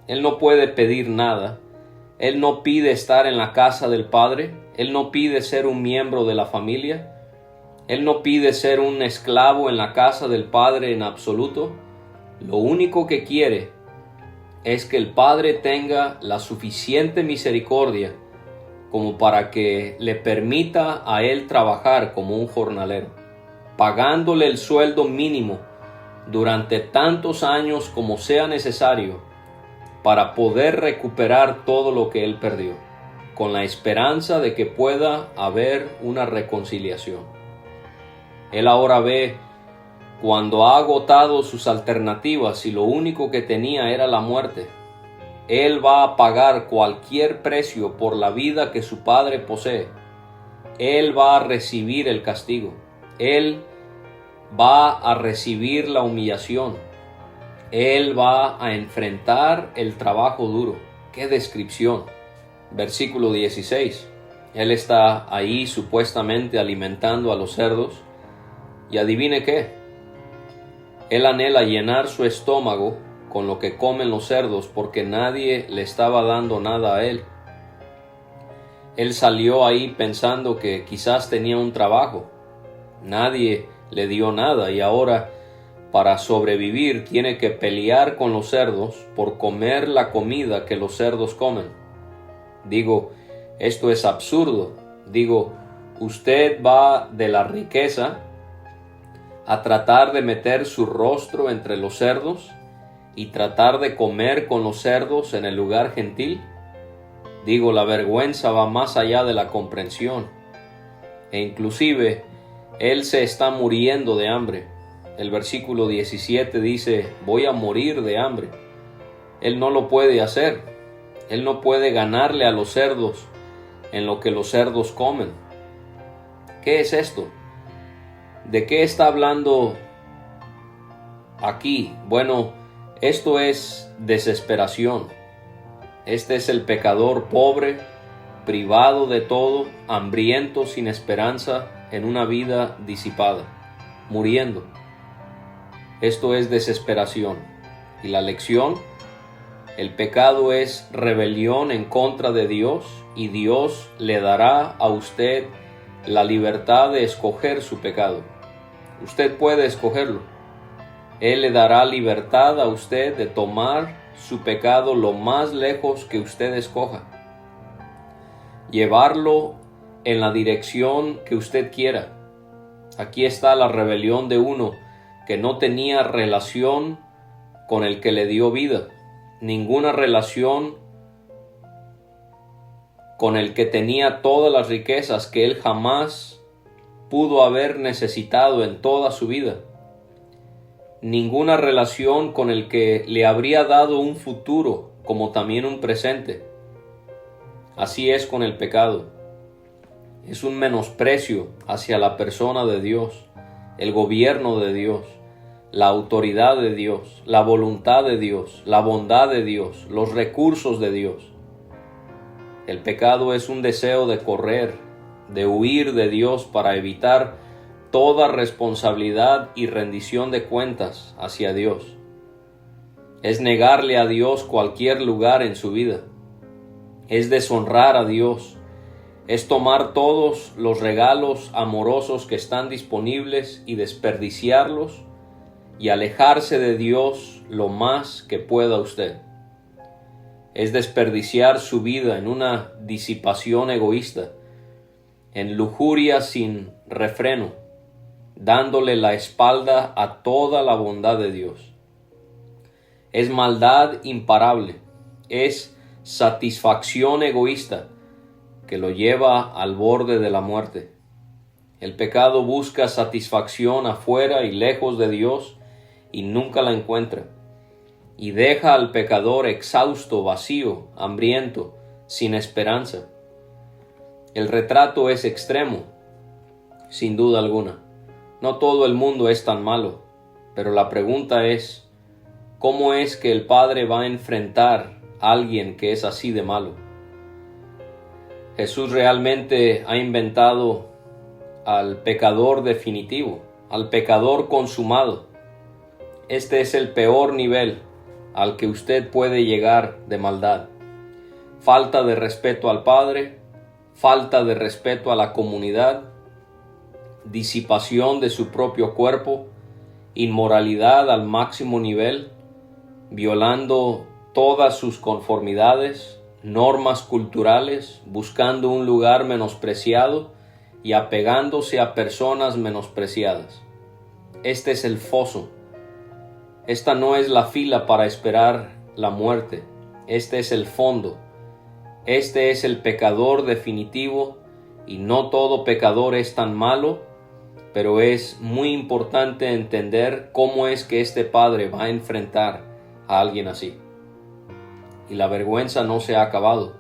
Él no puede pedir nada. Él no pide estar en la casa del Padre. Él no pide ser un miembro de la familia. Él no pide ser un esclavo en la casa del Padre en absoluto. Lo único que quiere es que el Padre tenga la suficiente misericordia como para que le permita a él trabajar como un jornalero, pagándole el sueldo mínimo durante tantos años como sea necesario para poder recuperar todo lo que él perdió, con la esperanza de que pueda haber una reconciliación. Él ahora ve cuando ha agotado sus alternativas y lo único que tenía era la muerte. Él va a pagar cualquier precio por la vida que su padre posee. Él va a recibir el castigo. Él va a recibir la humillación. Él va a enfrentar el trabajo duro. ¡Qué descripción! Versículo 16. Él está ahí supuestamente alimentando a los cerdos. Y adivine qué. Él anhela llenar su estómago con lo que comen los cerdos porque nadie le estaba dando nada a él. Él salió ahí pensando que quizás tenía un trabajo. Nadie le dio nada y ahora para sobrevivir tiene que pelear con los cerdos por comer la comida que los cerdos comen. Digo, esto es absurdo. Digo, usted va de la riqueza a tratar de meter su rostro entre los cerdos y tratar de comer con los cerdos en el lugar gentil. Digo, la vergüenza va más allá de la comprensión. E inclusive, él se está muriendo de hambre. El versículo 17 dice, voy a morir de hambre. Él no lo puede hacer. Él no puede ganarle a los cerdos en lo que los cerdos comen. ¿Qué es esto? ¿De qué está hablando aquí? Bueno, esto es desesperación. Este es el pecador pobre, privado de todo, hambriento, sin esperanza, en una vida disipada, muriendo. Esto es desesperación. Y la lección, el pecado es rebelión en contra de Dios y Dios le dará a usted la libertad de escoger su pecado. Usted puede escogerlo. Él le dará libertad a usted de tomar su pecado lo más lejos que usted escoja. Llevarlo en la dirección que usted quiera. Aquí está la rebelión de uno que no tenía relación con el que le dio vida. Ninguna relación con el que tenía todas las riquezas que él jamás pudo haber necesitado en toda su vida. Ninguna relación con el que le habría dado un futuro como también un presente. Así es con el pecado. Es un menosprecio hacia la persona de Dios, el gobierno de Dios, la autoridad de Dios, la voluntad de Dios, la bondad de Dios, los recursos de Dios. El pecado es un deseo de correr, de huir de Dios para evitar toda responsabilidad y rendición de cuentas hacia Dios. Es negarle a Dios cualquier lugar en su vida. Es deshonrar a Dios. Es tomar todos los regalos amorosos que están disponibles y desperdiciarlos y alejarse de Dios lo más que pueda usted. Es desperdiciar su vida en una disipación egoísta, en lujuria sin refreno, dándole la espalda a toda la bondad de Dios. Es maldad imparable, es satisfacción egoísta que lo lleva al borde de la muerte. El pecado busca satisfacción afuera y lejos de Dios y nunca la encuentra, y deja al pecador exhausto, vacío, hambriento, sin esperanza. El retrato es extremo, sin duda alguna. No todo el mundo es tan malo, pero la pregunta es, ¿cómo es que el Padre va a enfrentar a alguien que es así de malo? Jesús realmente ha inventado al pecador definitivo, al pecador consumado. Este es el peor nivel al que usted puede llegar de maldad. falta de respeto al Padre, falta de respeto a la comunidad, disipación de su propio cuerpo, inmoralidad al máximo nivel, violando todas sus conformidades, normas culturales, buscando un lugar menospreciado y apegándose a personas menospreciadas. Este es el foso. Esta no es la fila para esperar la muerte. Este es el fondo. Este es el pecador definitivo, y no todo pecador es tan malo, pero es muy importante entender cómo es que este padre va a enfrentar a alguien así. Y la vergüenza no se ha acabado.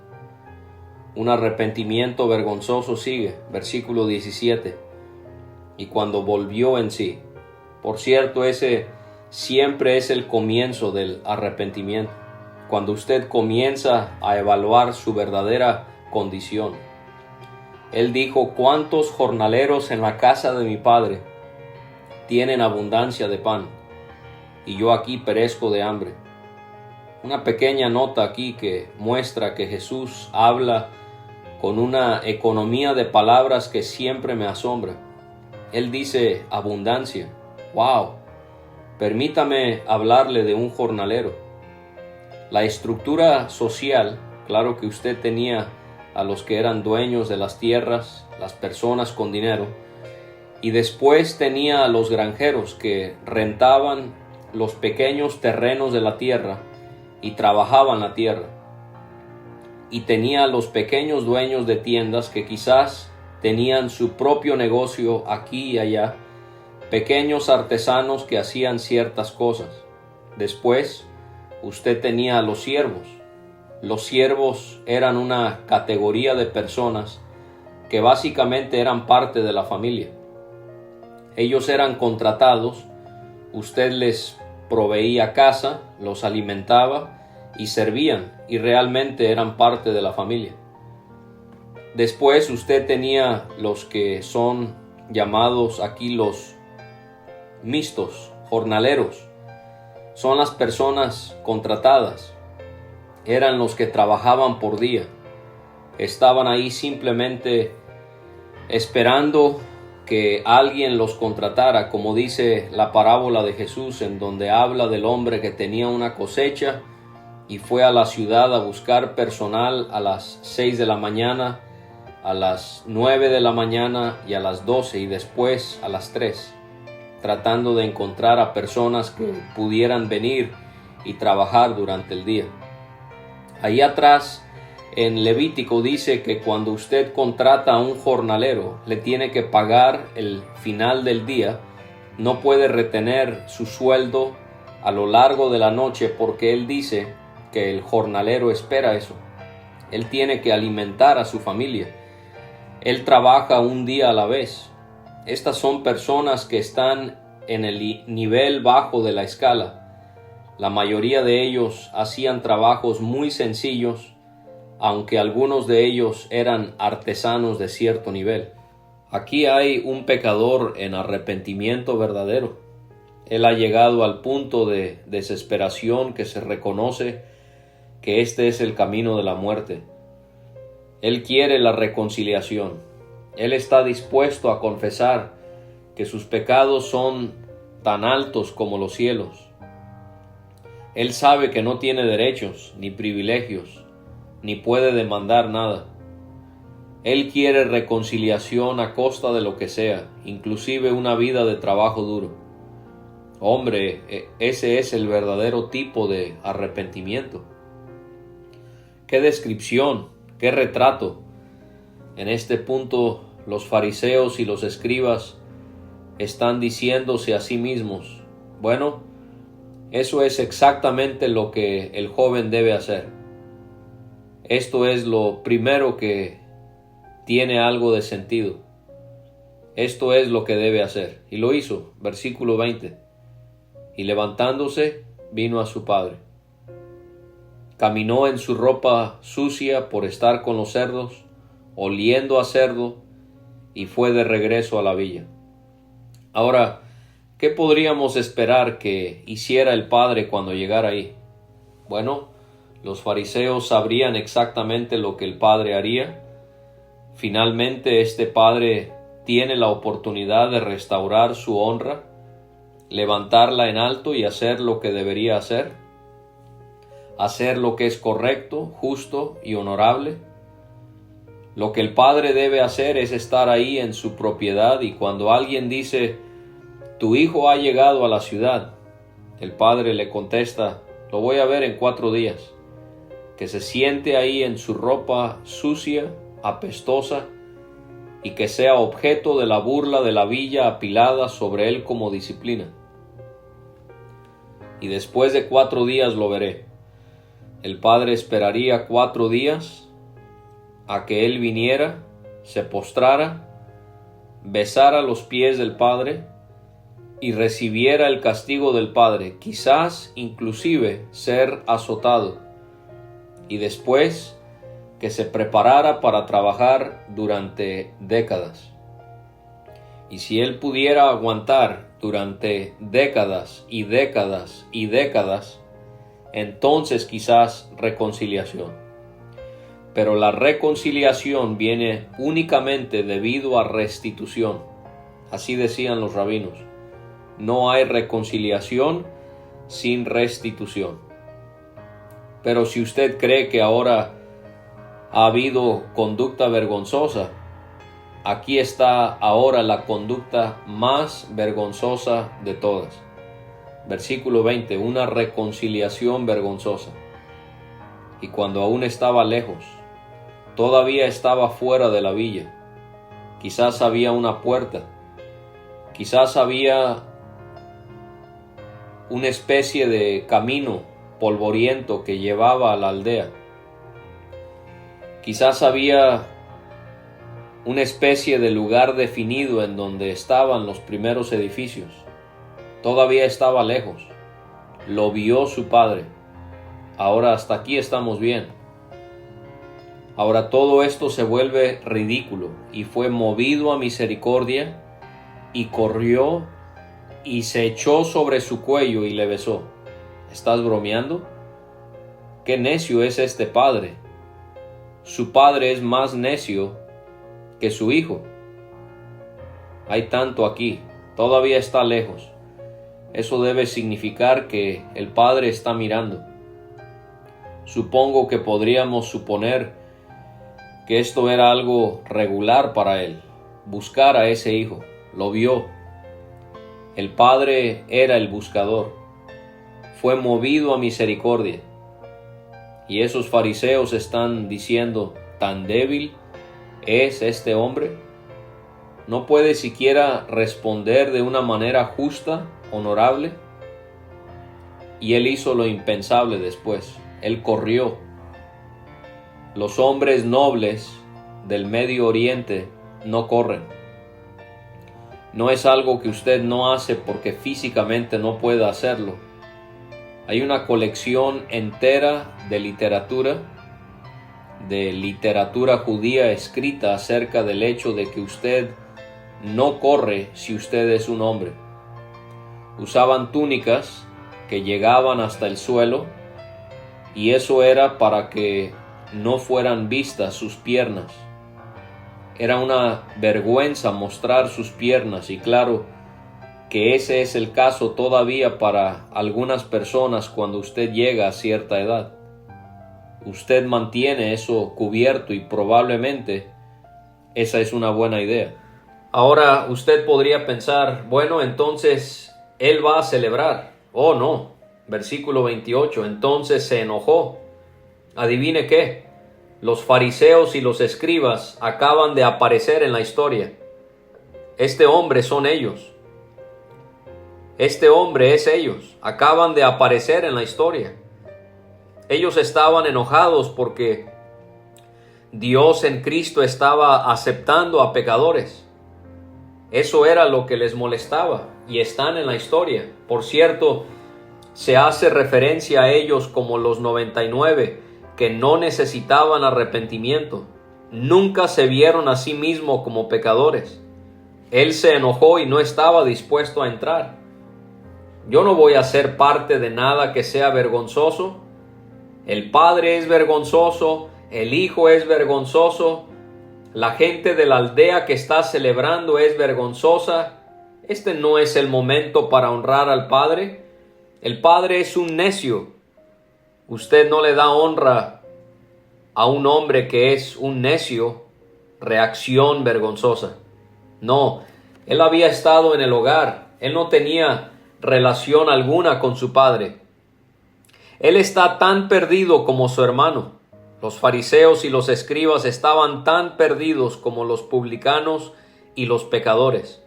Un arrepentimiento vergonzoso sigue, versículo 17. Y cuando volvió en sí. Por cierto, ese siempre es el comienzo del arrepentimiento. Cuando usted comienza a evaluar su verdadera condición. Él dijo: ¿cuántos jornaleros en la casa de mi padre tienen abundancia de pan? Y yo aquí perezco de hambre. Una pequeña nota aquí que muestra que Jesús habla con una economía de palabras que siempre me asombra. Él dice abundancia. ¡Wow! Permítame hablarle de un jornalero. La estructura social, claro que usted tenía a los que eran dueños de las tierras, las personas con dinero, y después tenía a los granjeros que rentaban los pequeños terrenos de la tierra y trabajaban la tierra. Y tenía a los pequeños dueños de tiendas que quizás tenían su propio negocio aquí y allá, pequeños artesanos que hacían ciertas cosas. Después, usted tenía a los siervos. Los siervos eran una categoría de personas que básicamente eran parte de la familia. Ellos eran contratados, usted les proveía casa, los alimentaba y servían, y realmente eran parte de la familia. Después usted tenía los que son llamados aquí los mixtos, jornaleros. Son las personas contratadas. Eran los que trabajaban por día. Estaban ahí simplemente esperando que alguien los contratara, como dice la parábola de Jesús, en donde habla del hombre que tenía una cosecha y fue a la ciudad a buscar personal a las 6 de la mañana, a las 9 de la mañana y a las 12 y después a las 3, tratando de encontrar a personas que pudieran venir y trabajar durante el día. Ahí atrás en Levítico dice que cuando usted contrata a un jornalero, le tiene que pagar el final del día, no puede retener su sueldo a lo largo de la noche, porque él dice que el jornalero espera eso. Él tiene que alimentar a su familia. Él trabaja un día a la vez. Estas son personas que están en el nivel bajo de la escala. La mayoría de ellos hacían trabajos muy sencillos, aunque algunos de ellos eran artesanos de cierto nivel. Aquí hay un pecador en arrepentimiento verdadero. Él ha llegado al punto de desesperación que se reconoce que este es el camino de la muerte. Él quiere la reconciliación. Él está dispuesto a confesar que sus pecados son tan altos como los cielos. Él sabe que no tiene derechos ni privilegios, ni puede demandar nada. Él quiere reconciliación a costa de lo que sea, inclusive una vida de trabajo duro. Hombre, ese es el verdadero tipo de arrepentimiento. ¡Qué descripción! ¡Qué retrato! En este punto, los fariseos y los escribas están diciéndose a sí mismos: bueno, eso es exactamente lo que el joven debe hacer. Esto es lo primero que tiene algo de sentido. Esto es lo que debe hacer. Y lo hizo, versículo 20. Y levantándose, vino a su padre. Caminó en su ropa sucia por estar con los cerdos, oliendo a cerdo, y fue de regreso a la villa. Ahora, ¿qué podríamos esperar que hiciera el padre cuando llegara ahí? Bueno, Los fariseos sabrían exactamente lo que el Padre haría. Finalmente, este Padre tiene la oportunidad de restaurar su honra, levantarla en alto y hacer lo que debería hacer lo que es correcto, justo y honorable. Lo que el Padre debe hacer es estar ahí en su propiedad, y cuando alguien dice: tu hijo ha llegado a la ciudad, el Padre le contesta: lo voy a ver en 4 días. Que se siente ahí en su ropa sucia, apestosa, y que sea objeto de la burla de la villa apilada sobre él como disciplina. Y después de 4 días lo veré. El Padre esperaría 4 días a que él viniera, se postrara, besara los pies del Padre y recibiera el castigo del Padre, quizás inclusive ser azotado, y después que se preparara para trabajar durante décadas. Y si él pudiera aguantar durante décadas y décadas y décadas, entonces quizás reconciliación. Pero la reconciliación viene únicamente debido a restitución. Así decían los rabinos. No hay reconciliación sin restitución. Pero si usted cree que ahora ha habido conducta vergonzosa, aquí está ahora la conducta más vergonzosa de todas. Versículo 20, una reconciliación vergonzosa. Y cuando aún estaba lejos, todavía estaba fuera de la villa, quizás había una puerta, quizás había una especie de camino polvoriento que llevaba a la aldea, quizás había una especie de lugar definido en donde estaban los primeros edificios. Todavía estaba lejos. Lo vio su Padre. Ahora hasta aquí estamos bien. Ahora todo esto se vuelve ridículo. Y fue movido a misericordia, y corrió y se echó sobre su cuello y le besó. ¿Estás bromeando? ¿Qué necio es este padre? Su padre es más necio que su hijo. Hay tanto aquí. Todavía está lejos. Eso debe significar que el Padre está mirando. Supongo que podríamos suponer que esto era algo regular para él, buscar a ese hijo. Lo vio. El Padre era el buscador. Fue movido a misericordia. Y esos fariseos están diciendo: ¿tan débil es este hombre? ¿No puede siquiera responder de una manera justa, honorable? Y él hizo lo impensable después. Él corrió. Los hombres nobles del Medio Oriente no corren. No es algo que usted no hace porque físicamente no pueda hacerlo. Hay una colección entera de literatura judía escrita acerca del hecho de que usted no corre si usted es un hombre. Usaban túnicas que llegaban hasta el suelo, y eso era para que no fueran vistas sus piernas. Era una vergüenza mostrar sus piernas, y claro que ese es el caso todavía para algunas personas cuando usted llega a cierta edad. Usted mantiene eso cubierto y probablemente esa es una buena idea. Ahora usted podría pensar: bueno, entonces él va a celebrar. Oh, no. Versículo 28. Entonces se enojó. Adivine qué. Los fariseos y los escribas acaban de aparecer en la historia. Este hombre son ellos. Este hombre es ellos. Acaban de aparecer en la historia. Ellos estaban enojados porque Dios en Cristo estaba aceptando a pecadores. Eso era lo que les molestaba, y están en la historia. Por cierto, se hace referencia a ellos como los 99 que no necesitaban arrepentimiento. Nunca se vieron a sí mismos como pecadores. Él se enojó y no estaba dispuesto a entrar. Yo no voy a ser parte de nada que sea vergonzoso. El padre es vergonzoso, el hijo es vergonzoso, la gente de la aldea que está celebrando es vergonzosa. Este no es el momento para honrar al padre. El padre es un necio. Usted no le da honra a un hombre que es un necio. Reacción vergonzosa. No, él había estado en el hogar. Él no tenía relación alguna con su padre. Él está tan perdido como su hermano. Los fariseos y los escribas estaban tan perdidos como los publicanos y los pecadores.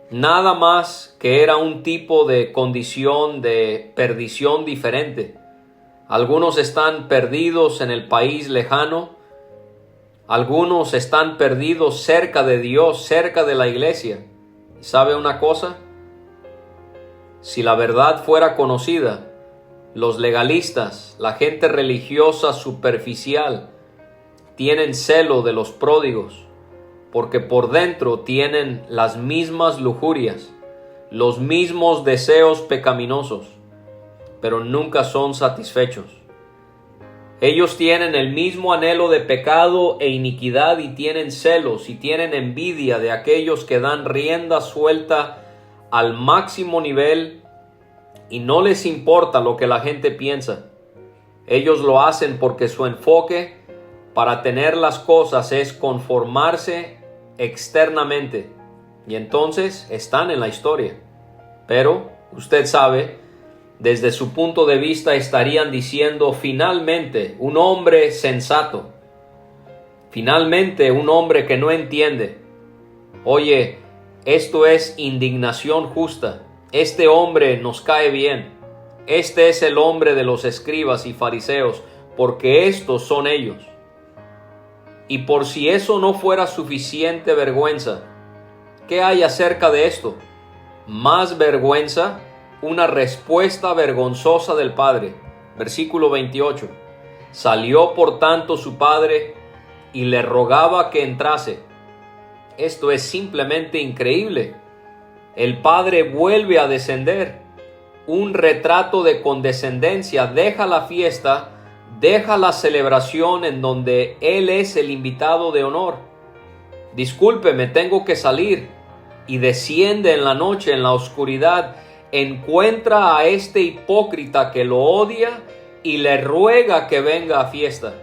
Nada más que era un tipo de condición de perdición diferente. Algunos están perdidos en el país lejano. Algunos están perdidos cerca de Dios, cerca de la iglesia. ¿Y sabe una cosa? Si la verdad fuera conocida, los legalistas, la gente religiosa superficial, tienen celo de los pródigos, porque por dentro tienen las mismas lujurias, los mismos deseos pecaminosos, pero nunca son satisfechos. Ellos tienen el mismo anhelo de pecado e iniquidad y tienen celos y tienen envidia de aquellos que dan rienda suelta al máximo nivel y no les importa lo que la gente piensa. Ellos lo hacen porque su enfoque para tener las cosas es conformarse externamente y entonces están en la historia. Pero usted sabe, desde su punto de vista estarían diciendo finalmente un hombre sensato, finalmente un hombre que no entiende. Oye, esto es indignación justa. Este hombre nos cae bien. Este es el hombre de los escribas y fariseos, porque estos son ellos. Y por si eso no fuera suficiente vergüenza, ¿qué hay acerca de esto? Más vergüenza, una respuesta vergonzosa del padre. Versículo 28. Salió por tanto su padre y le rogaba que entrase. Esto es simplemente increíble. El padre vuelve a descender. Un retrato de condescendencia. Deja la fiesta, deja la celebración en donde él es el invitado de honor. Discúlpeme, tengo que salir. Y desciende en la noche, en la oscuridad. Encuentra a este hipócrita que lo odia y le ruega que venga a fiesta.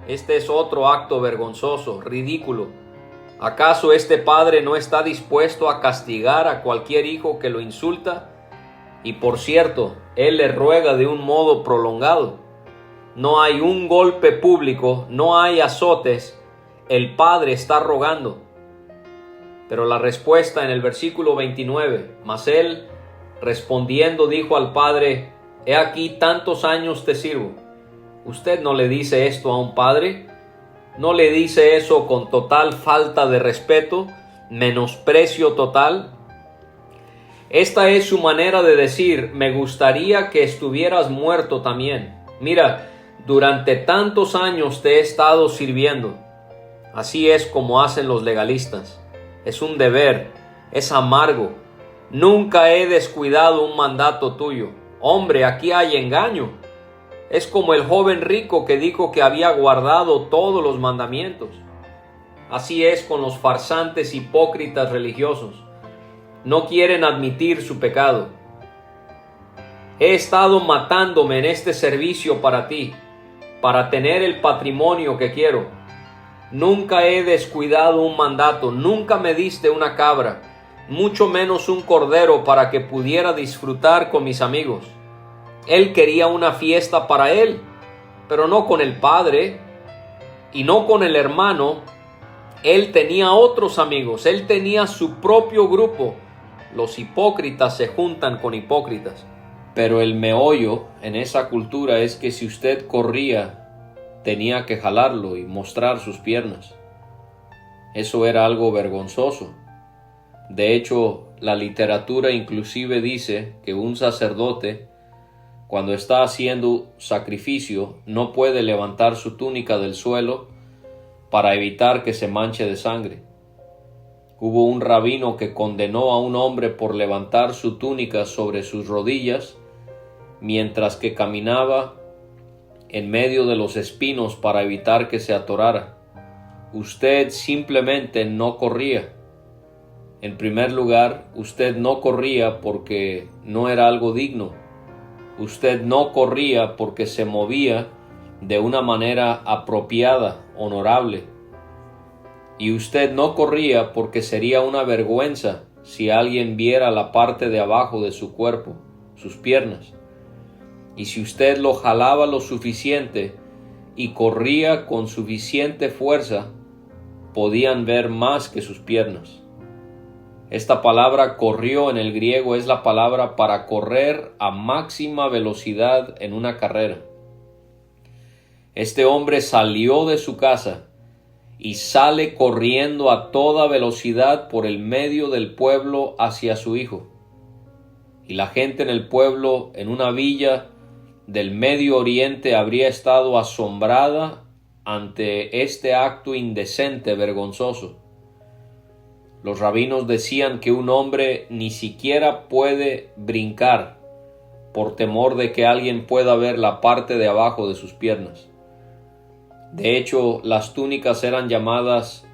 Este es otro acto vergonzoso, ridículo. ¿Acaso este padre no está dispuesto a castigar a cualquier hijo que lo insulta? Y por cierto, él le ruega de un modo prolongado. No hay un golpe público, no hay azotes. El padre está rogando. Pero la respuesta en el versículo 29, mas él respondiendo dijo al padre, he aquí tantos años te sirvo. ¿Usted no le dice esto a un padre? ¿No le dice eso con total falta de respeto, menosprecio total? Esta es su manera de decir, me gustaría que estuvieras muerto también. Mira, durante tantos años te he estado sirviendo. Así es como hacen los legalistas. Es un deber, es amargo. Nunca he descuidado un mandato tuyo. Hombre, aquí hay engaño. Es como el joven rico que dijo que había guardado todos los mandamientos. Así es con los farsantes hipócritas religiosos. No quieren admitir su pecado. He estado matándome en este servicio para ti, para tener el patrimonio que quiero. Nunca he descuidado un mandato, nunca me diste una cabra, mucho menos un cordero para que pudiera disfrutar con mis amigos. Él quería una fiesta para él, pero no con el padre y no con el hermano. Él tenía otros amigos, él tenía su propio grupo. Los hipócritas se juntan con hipócritas. Pero el meollo en esa cultura es que si usted corría, tenía que jalarlo y mostrar sus piernas. Eso era algo vergonzoso. De hecho, la literatura inclusive dice que un sacerdote, cuando está haciendo sacrificio, no puede levantar su túnica del suelo para evitar que se manche de sangre. Hubo un rabino que condenó a un hombre por levantar su túnica sobre sus rodillas mientras que caminaba en medio de los espinos para evitar que se atorara. Usted simplemente no corría. En primer lugar, usted no corría porque no era algo digno. Usted no corría porque se movía de una manera apropiada, honorable. Y usted no corría porque sería una vergüenza si alguien viera la parte de abajo de su cuerpo, sus piernas. Y si usted lo jalaba lo suficiente y corría con suficiente fuerza, podían ver más que sus piernas. Esta palabra corrió en el griego es la palabra para correr a máxima velocidad en una carrera. Este hombre salió de su casa y sale corriendo a toda velocidad por el medio del pueblo hacia su hijo. Y la gente en el pueblo, en una villa del Medio Oriente, habría estado asombrada ante este acto indecente, vergonzoso. Los rabinos decían que un hombre ni siquiera puede brincar por temor de que alguien pueda ver la parte de abajo de sus piernas. De hecho, las túnicas eran llamadas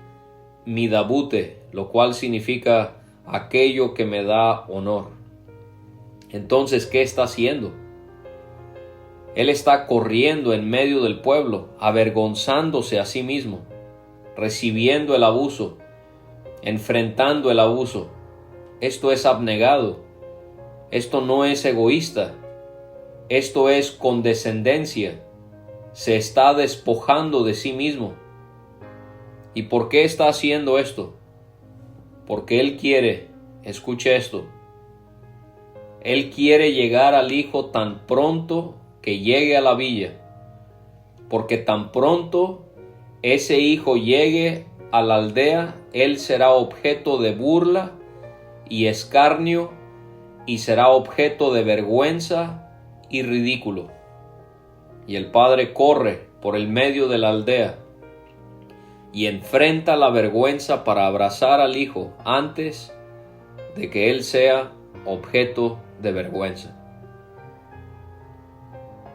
midabute, lo cual significa aquello que me da honor. Entonces, ¿qué está haciendo? Él está corriendo en medio del pueblo, avergonzándose a sí mismo, recibiendo el abuso, enfrentando el abuso. Esto es abnegado. Esto no es egoísta. Esto es condescendencia. Se está despojando de sí mismo. ¿Y por qué está haciendo esto? Porque él quiere, escuche esto, él quiere llegar al hijo tan pronto que llegue a la villa, porque tan pronto ese hijo llegue a la aldea, él será objeto de burla y escarnio y será objeto de vergüenza y ridículo. Y el padre corre por el medio de la aldea y enfrenta la vergüenza para abrazar al hijo antes de que él sea objeto de vergüenza.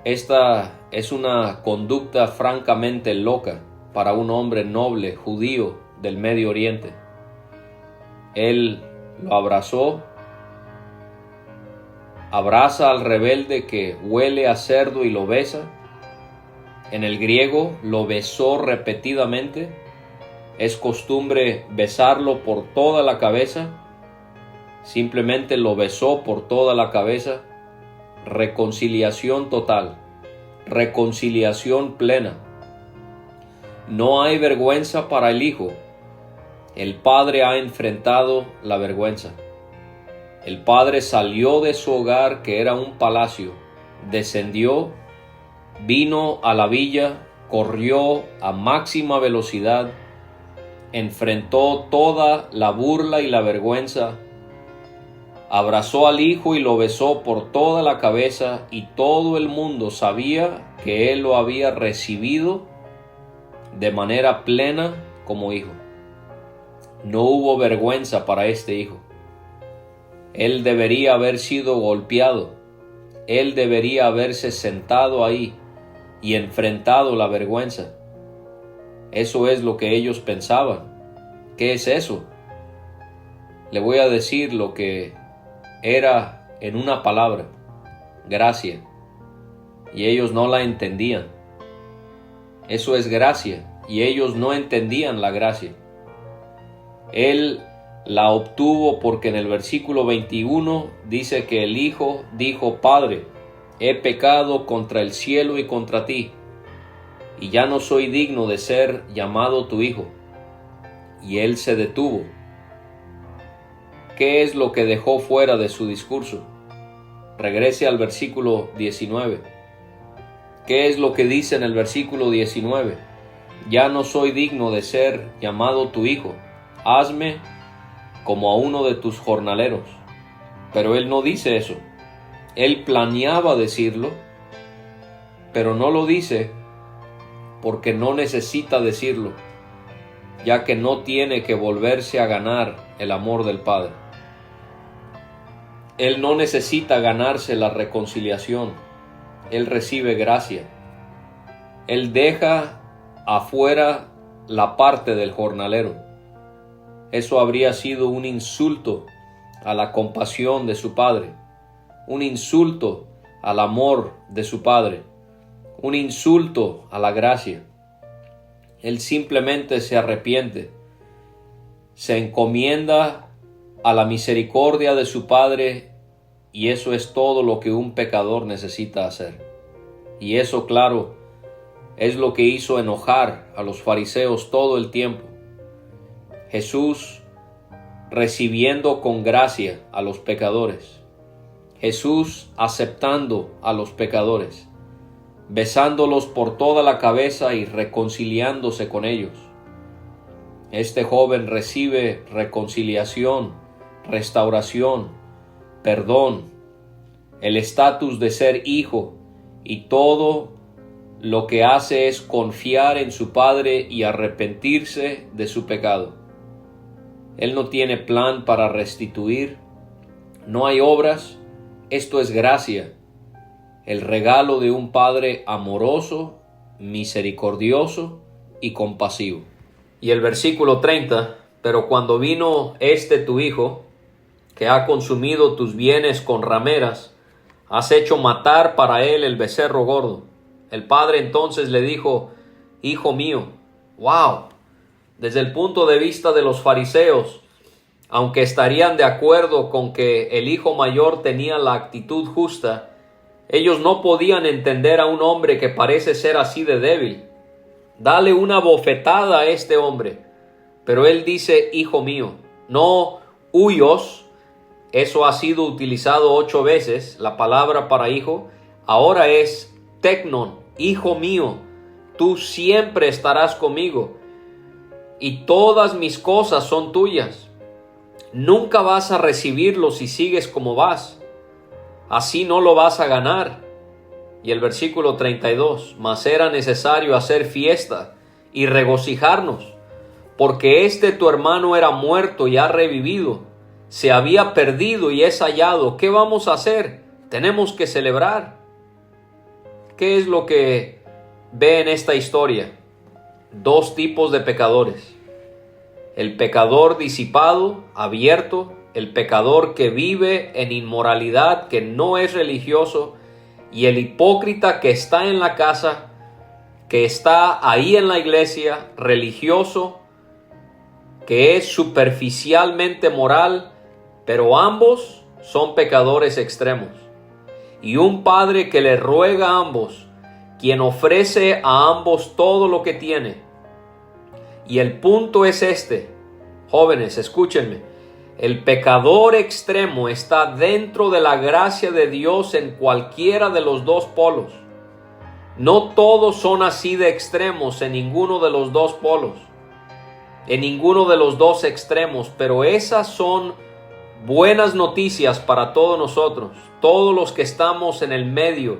Esta es una conducta francamente loca para un hombre noble judío del Medio Oriente. Él lo abrazó, abraza al rebelde que huele a cerdo y lo besa. En el griego lo besó repetidamente. Es costumbre besarlo por toda la cabeza. Simplemente lo besó por toda la cabeza. Reconciliación total, reconciliación plena. No hay vergüenza para el hijo. El padre ha enfrentado la vergüenza. El padre salió de su hogar, que era un palacio, descendió, vino a la villa, corrió a máxima velocidad, enfrentó toda la burla y la vergüenza, abrazó al hijo y lo besó por toda la cabeza, y todo el mundo sabía que él lo había recibido de manera plena como hijo. No hubo vergüenza para este hijo. Él debería haber sido golpeado. Él debería haberse sentado ahí y enfrentado la vergüenza. Eso es lo que ellos pensaban. ¿Qué es eso? Le voy a decir lo que era en una palabra: gracia. Y ellos no la entendían. Eso es gracia, y ellos no entendían la gracia. Él la obtuvo porque en el versículo 21 dice que el hijo dijo: Padre, he pecado contra el cielo y contra ti, y ya no soy digno de ser llamado tu hijo. Y él se detuvo. ¿Qué es lo que dejó fuera de su discurso? Regrese al versículo 19. ¿Qué es lo que dice en el versículo 19? Ya no soy digno de ser llamado tu hijo. Hazme como a uno de tus jornaleros. Pero él no dice eso. Él planeaba decirlo, pero no lo dice porque no necesita decirlo, ya que no tiene que volverse a ganar el amor del Padre. Él no necesita ganarse la reconciliación. Él recibe gracia. Él deja afuera la parte del jornalero. Eso habría sido un insulto a la compasión de su padre, un insulto al amor de su padre, un insulto a la gracia. Él simplemente se arrepiente, se encomienda a la misericordia de su padre, y eso es todo lo que un pecador necesita hacer. Y eso, claro, es lo que hizo enojar a los fariseos todo el tiempo. Jesús recibiendo con gracia a los pecadores. Jesús aceptando a los pecadores, besándolos por toda la cabeza y reconciliándose con ellos. Este joven recibe reconciliación, restauración, perdón, el estatus de ser hijo, y todo lo que hace es confiar en su Padre y arrepentirse de su pecado. Él no tiene plan para restituir, no hay obras, esto es gracia, el regalo de un Padre amoroso, misericordioso y compasivo. Y el versículo 30, pero cuando vino tu hijo, que ha consumido tus bienes con rameras, has hecho matar para él el becerro gordo. El padre entonces le dijo, hijo mío, wow, desde el punto de vista de los fariseos, aunque estarían de acuerdo con que el hijo mayor tenía la actitud justa, ellos no podían entender a un hombre que parece ser así de débil. Dale una bofetada a este hombre. Pero él dice, hijo mío, no huyos. Eso ha sido utilizado 8 veces, la palabra para hijo. Ahora es tecnon, hijo mío, tú siempre estarás conmigo y todas mis cosas son tuyas. Nunca vas a recibirlo si sigues como vas. Así no lo vas a ganar. Y el versículo 32, mas era necesario hacer fiesta y regocijarnos, porque tu hermano era muerto y ha revivido, se había perdido y es hallado. ¿Qué vamos a hacer? Tenemos que celebrar. ¿Qué es lo que ve en esta historia? 2 tipos de pecadores. El pecador disipado, abierto, el pecador que vive en inmoralidad, que no es religioso, y el hipócrita que está en la casa, que está ahí en la iglesia, religioso, que es superficialmente moral, pero ambos son pecadores extremos. Y un padre que le ruega a ambos, quien ofrece a ambos todo lo que tiene. Y el punto es jóvenes, escúchenme. El pecador extremo está dentro de la gracia de Dios en cualquiera de los 2 polos. No todos son así de extremos en ninguno de los 2 polos, en ninguno de los 2 extremos, pero esas son buenas noticias para todos nosotros, todos los que estamos en el medio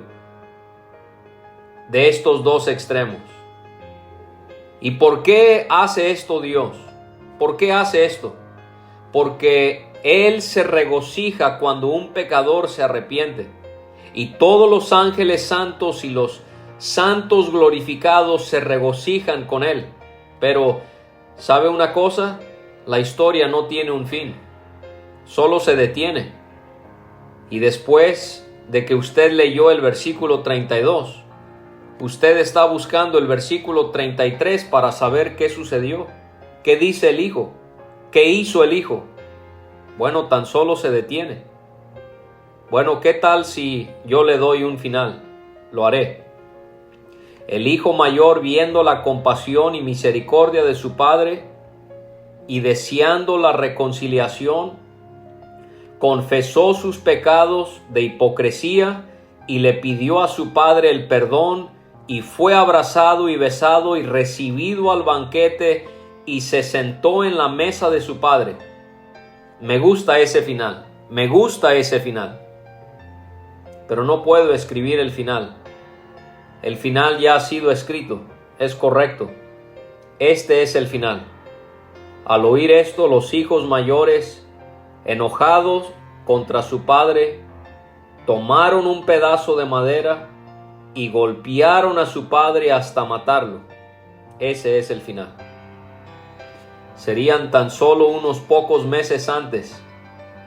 de estos 2 extremos. ¿Y por qué hace esto Dios? ¿Por qué hace esto? Porque Él se regocija cuando un pecador se arrepiente. Y todos los ángeles santos y los santos glorificados se regocijan con Él. Pero, ¿sabe una cosa? La historia no tiene un fin. Solo se detiene. Y después de que usted leyó el versículo 32, usted está buscando el versículo 33 para saber qué sucedió. ¿Qué dice el hijo? ¿Qué hizo el hijo? Bueno, tan solo se detiene. Bueno, ¿qué tal si yo le doy un final? Lo haré. El hijo mayor, viendo la compasión y misericordia de su padre y deseando la reconciliación, confesó sus pecados de hipocresía y le pidió a su padre el perdón, y fue abrazado y besado y recibido al banquete y se sentó en la mesa de su padre. Me gusta ese final, me gusta ese final. Pero no puedo escribir el final. El final ya ha sido escrito, es correcto. Este es el final. Al oír esto, los hijos mayores, enojados contra su padre, tomaron un pedazo de madera, y golpearon a su padre hasta matarlo. Ese es el final. Serían tan solo unos pocos meses antes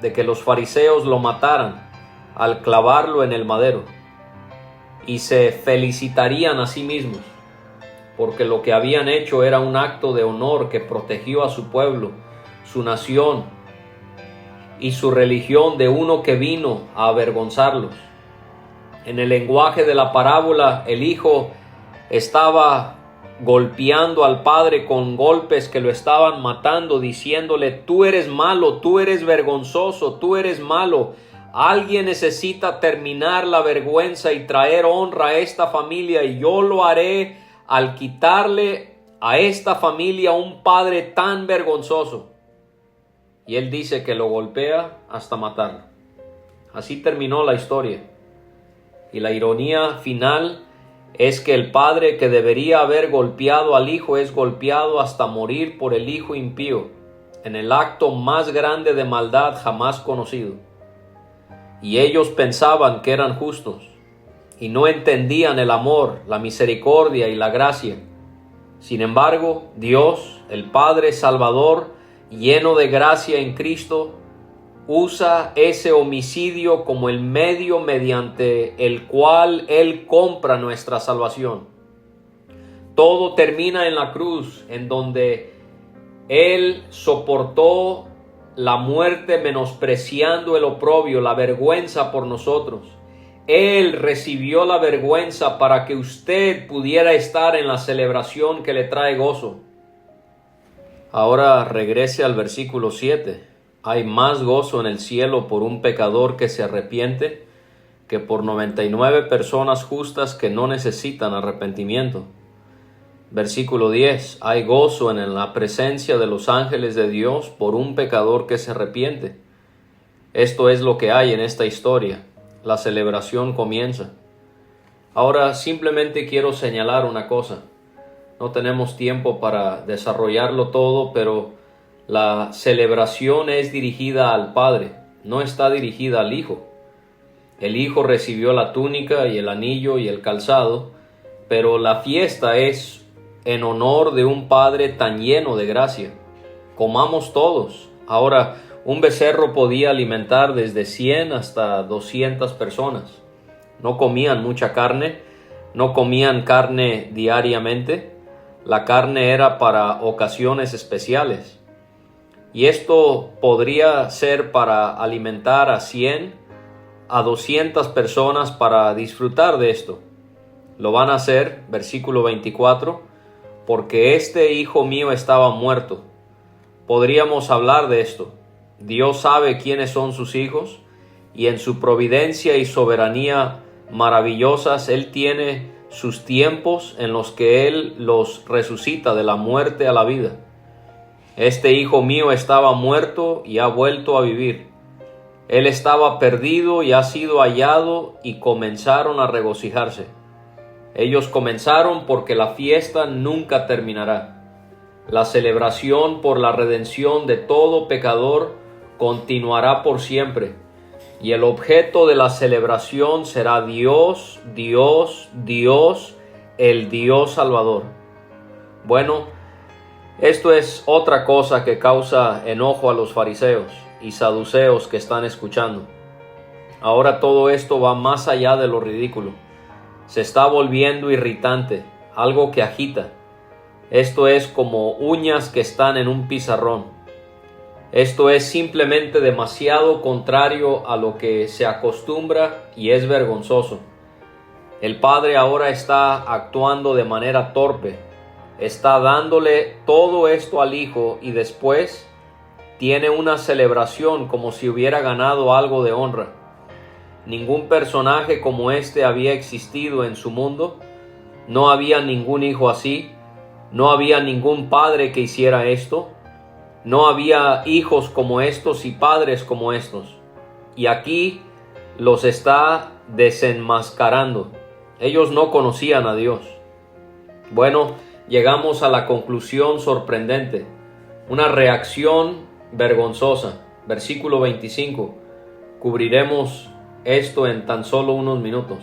de que los fariseos lo mataran al clavarlo en el madero, y se felicitarían a sí mismos porque lo que habían hecho era un acto de honor que protegió a su pueblo, su nación y su religión de uno que vino a avergonzarlos. En el lenguaje de la parábola, el hijo estaba golpeando al padre con golpes que lo estaban matando, diciéndole: tú eres malo, tú eres vergonzoso, tú eres malo. Alguien necesita terminar la vergüenza y traer honra a esta familia, y yo lo haré al quitarle a esta familia un padre tan vergonzoso. Y él dice que lo golpea hasta matarlo. Así terminó la historia. Y la ironía final es que el padre que debería haber golpeado al hijo es golpeado hasta morir por el hijo impío, en el acto más grande de maldad jamás conocido. Y ellos pensaban que eran justos y no entendían el amor, la misericordia y la gracia. Sin embargo, Dios, el Padre Salvador, lleno de gracia en Cristo, usa ese homicidio como el medio mediante el cual Él compra nuestra salvación. Todo termina en la cruz, en donde Él soportó la muerte menospreciando el oprobio, la vergüenza por nosotros. Él recibió la vergüenza para que usted pudiera estar en la celebración que le trae gozo. Ahora regrese al versículo 7. Hay más gozo en el cielo por un pecador que se arrepiente que por 99 personas justas que no necesitan arrepentimiento. Versículo 10. Hay gozo en la presencia de los ángeles de Dios por un pecador que se arrepiente. Esto es lo que hay en esta historia. La celebración comienza. Ahora simplemente quiero señalar una cosa. No tenemos tiempo para desarrollarlo todo, pero la celebración es dirigida al Padre, no está dirigida al Hijo. El Hijo recibió la túnica y el anillo y el calzado, pero la fiesta es en honor de un Padre tan lleno de gracia. Comamos todos. Ahora, un becerro podía alimentar desde 100 hasta 200 personas. No comían mucha carne, no comían carne diariamente. La carne era para ocasiones especiales. Y esto podría ser para alimentar a 100 a 200 personas para disfrutar de esto. Lo van a hacer, versículo 24, porque este hijo mío estaba muerto. Podríamos hablar de esto. Dios sabe quiénes son sus hijos, y en su providencia y soberanía maravillosas, Él tiene sus tiempos en los que Él los resucita de la muerte a la vida. Este hijo mío estaba muerto y ha vuelto a vivir. Él estaba perdido y ha sido hallado, y comenzaron a regocijarse. Ellos comenzaron porque la fiesta nunca terminará. La celebración por la redención de todo pecador continuará por siempre. Y el objeto de la celebración será Dios, Dios, Dios, el Dios Salvador. Bueno, esto es otra cosa que causa enojo a los fariseos y saduceos que están escuchando. Ahora todo esto va más allá de lo ridículo. Se está volviendo irritante, algo que agita. Esto es como uñas que están en un pizarrón. Esto es simplemente demasiado contrario a lo que se acostumbra y es vergonzoso. El padre ahora está actuando de manera torpe. Está dándole todo esto al hijo y después tiene una celebración como si hubiera ganado algo de honra. Ningún personaje como este había existido en su mundo. No había ningún hijo así. No había ningún padre que hiciera esto. No había hijos como estos y padres como estos. Y aquí los está desenmascarando. Ellos no conocían a Dios. Bueno, llegamos a la conclusión sorprendente. Una reacción vergonzosa. Versículo 25. Cubriremos esto en tan solo unos minutos.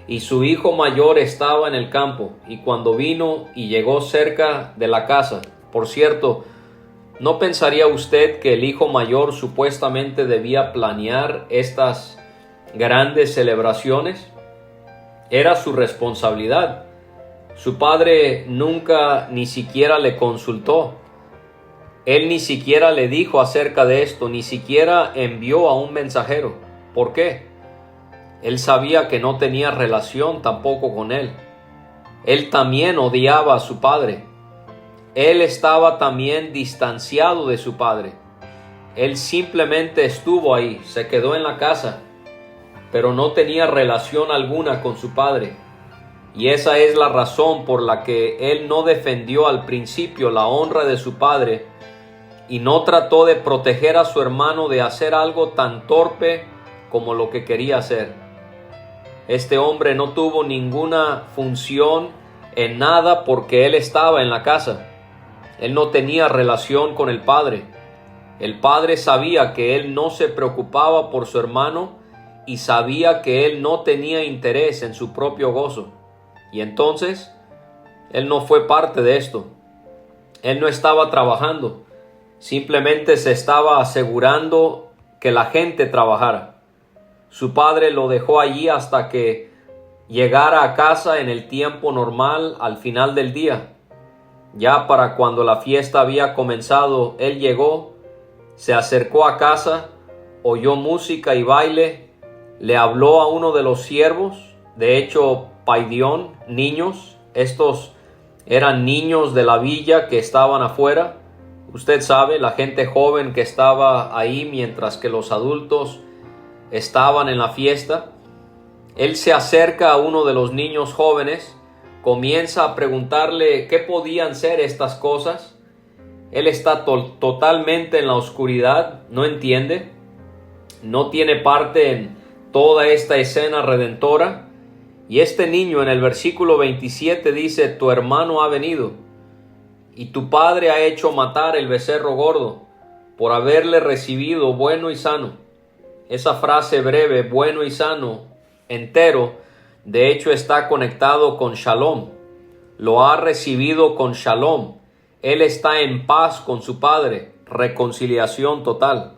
y su hijo mayor estaba en el campo, y cuando vino y llegó cerca de la casa, por cierto, ¿no pensaría usted que el hijo mayor supuestamente debía planear estas grandes celebraciones? Era su responsabilidad. Su padre nunca ni siquiera le consultó. Él ni siquiera le dijo acerca de esto, ni siquiera envió a un mensajero. ¿Por qué? Él sabía que no tenía relación tampoco con él. Él también odiaba a su padre. Él estaba también distanciado de su padre. Él simplemente estuvo ahí, se quedó en la casa, pero no tenía relación alguna con su padre. Y esa es la razón por la que él no defendió al principio la honra de su padre y no trató de proteger a su hermano de hacer algo tan torpe como lo que quería hacer. Este hombre no tuvo ninguna función en nada porque él estaba en la casa. Él no tenía relación con el padre. El padre sabía que él no se preocupaba por su hermano y sabía que él no tenía interés en su propio gozo. Y entonces, él no fue parte de esto. Él no estaba trabajando. Simplemente se estaba asegurando que la gente trabajara. Su padre lo dejó allí hasta que llegara a casa en el tiempo normal al final del día. Ya para cuando la fiesta había comenzado, él llegó, se acercó a casa, oyó música y baile, le habló a uno de los siervos, de hecho, paidión, niños. Estos eran niños de la villa que estaban afuera. Usted sabe, la gente joven que estaba ahí mientras que los adultos estaban en la fiesta. Él se acerca a uno de los niños jóvenes, comienza a preguntarle qué podían ser estas cosas. Él está totalmente en la oscuridad, no entiende, no tiene parte en toda esta escena redentora. Y este niño en el versículo 27 dice: tu hermano ha venido y tu padre ha hecho matar el becerro gordo por haberle recibido bueno y sano. Esa frase breve, bueno y sano, entero, de hecho está conectado con shalom. Lo ha recibido con shalom. Él está en paz con su padre, reconciliación total.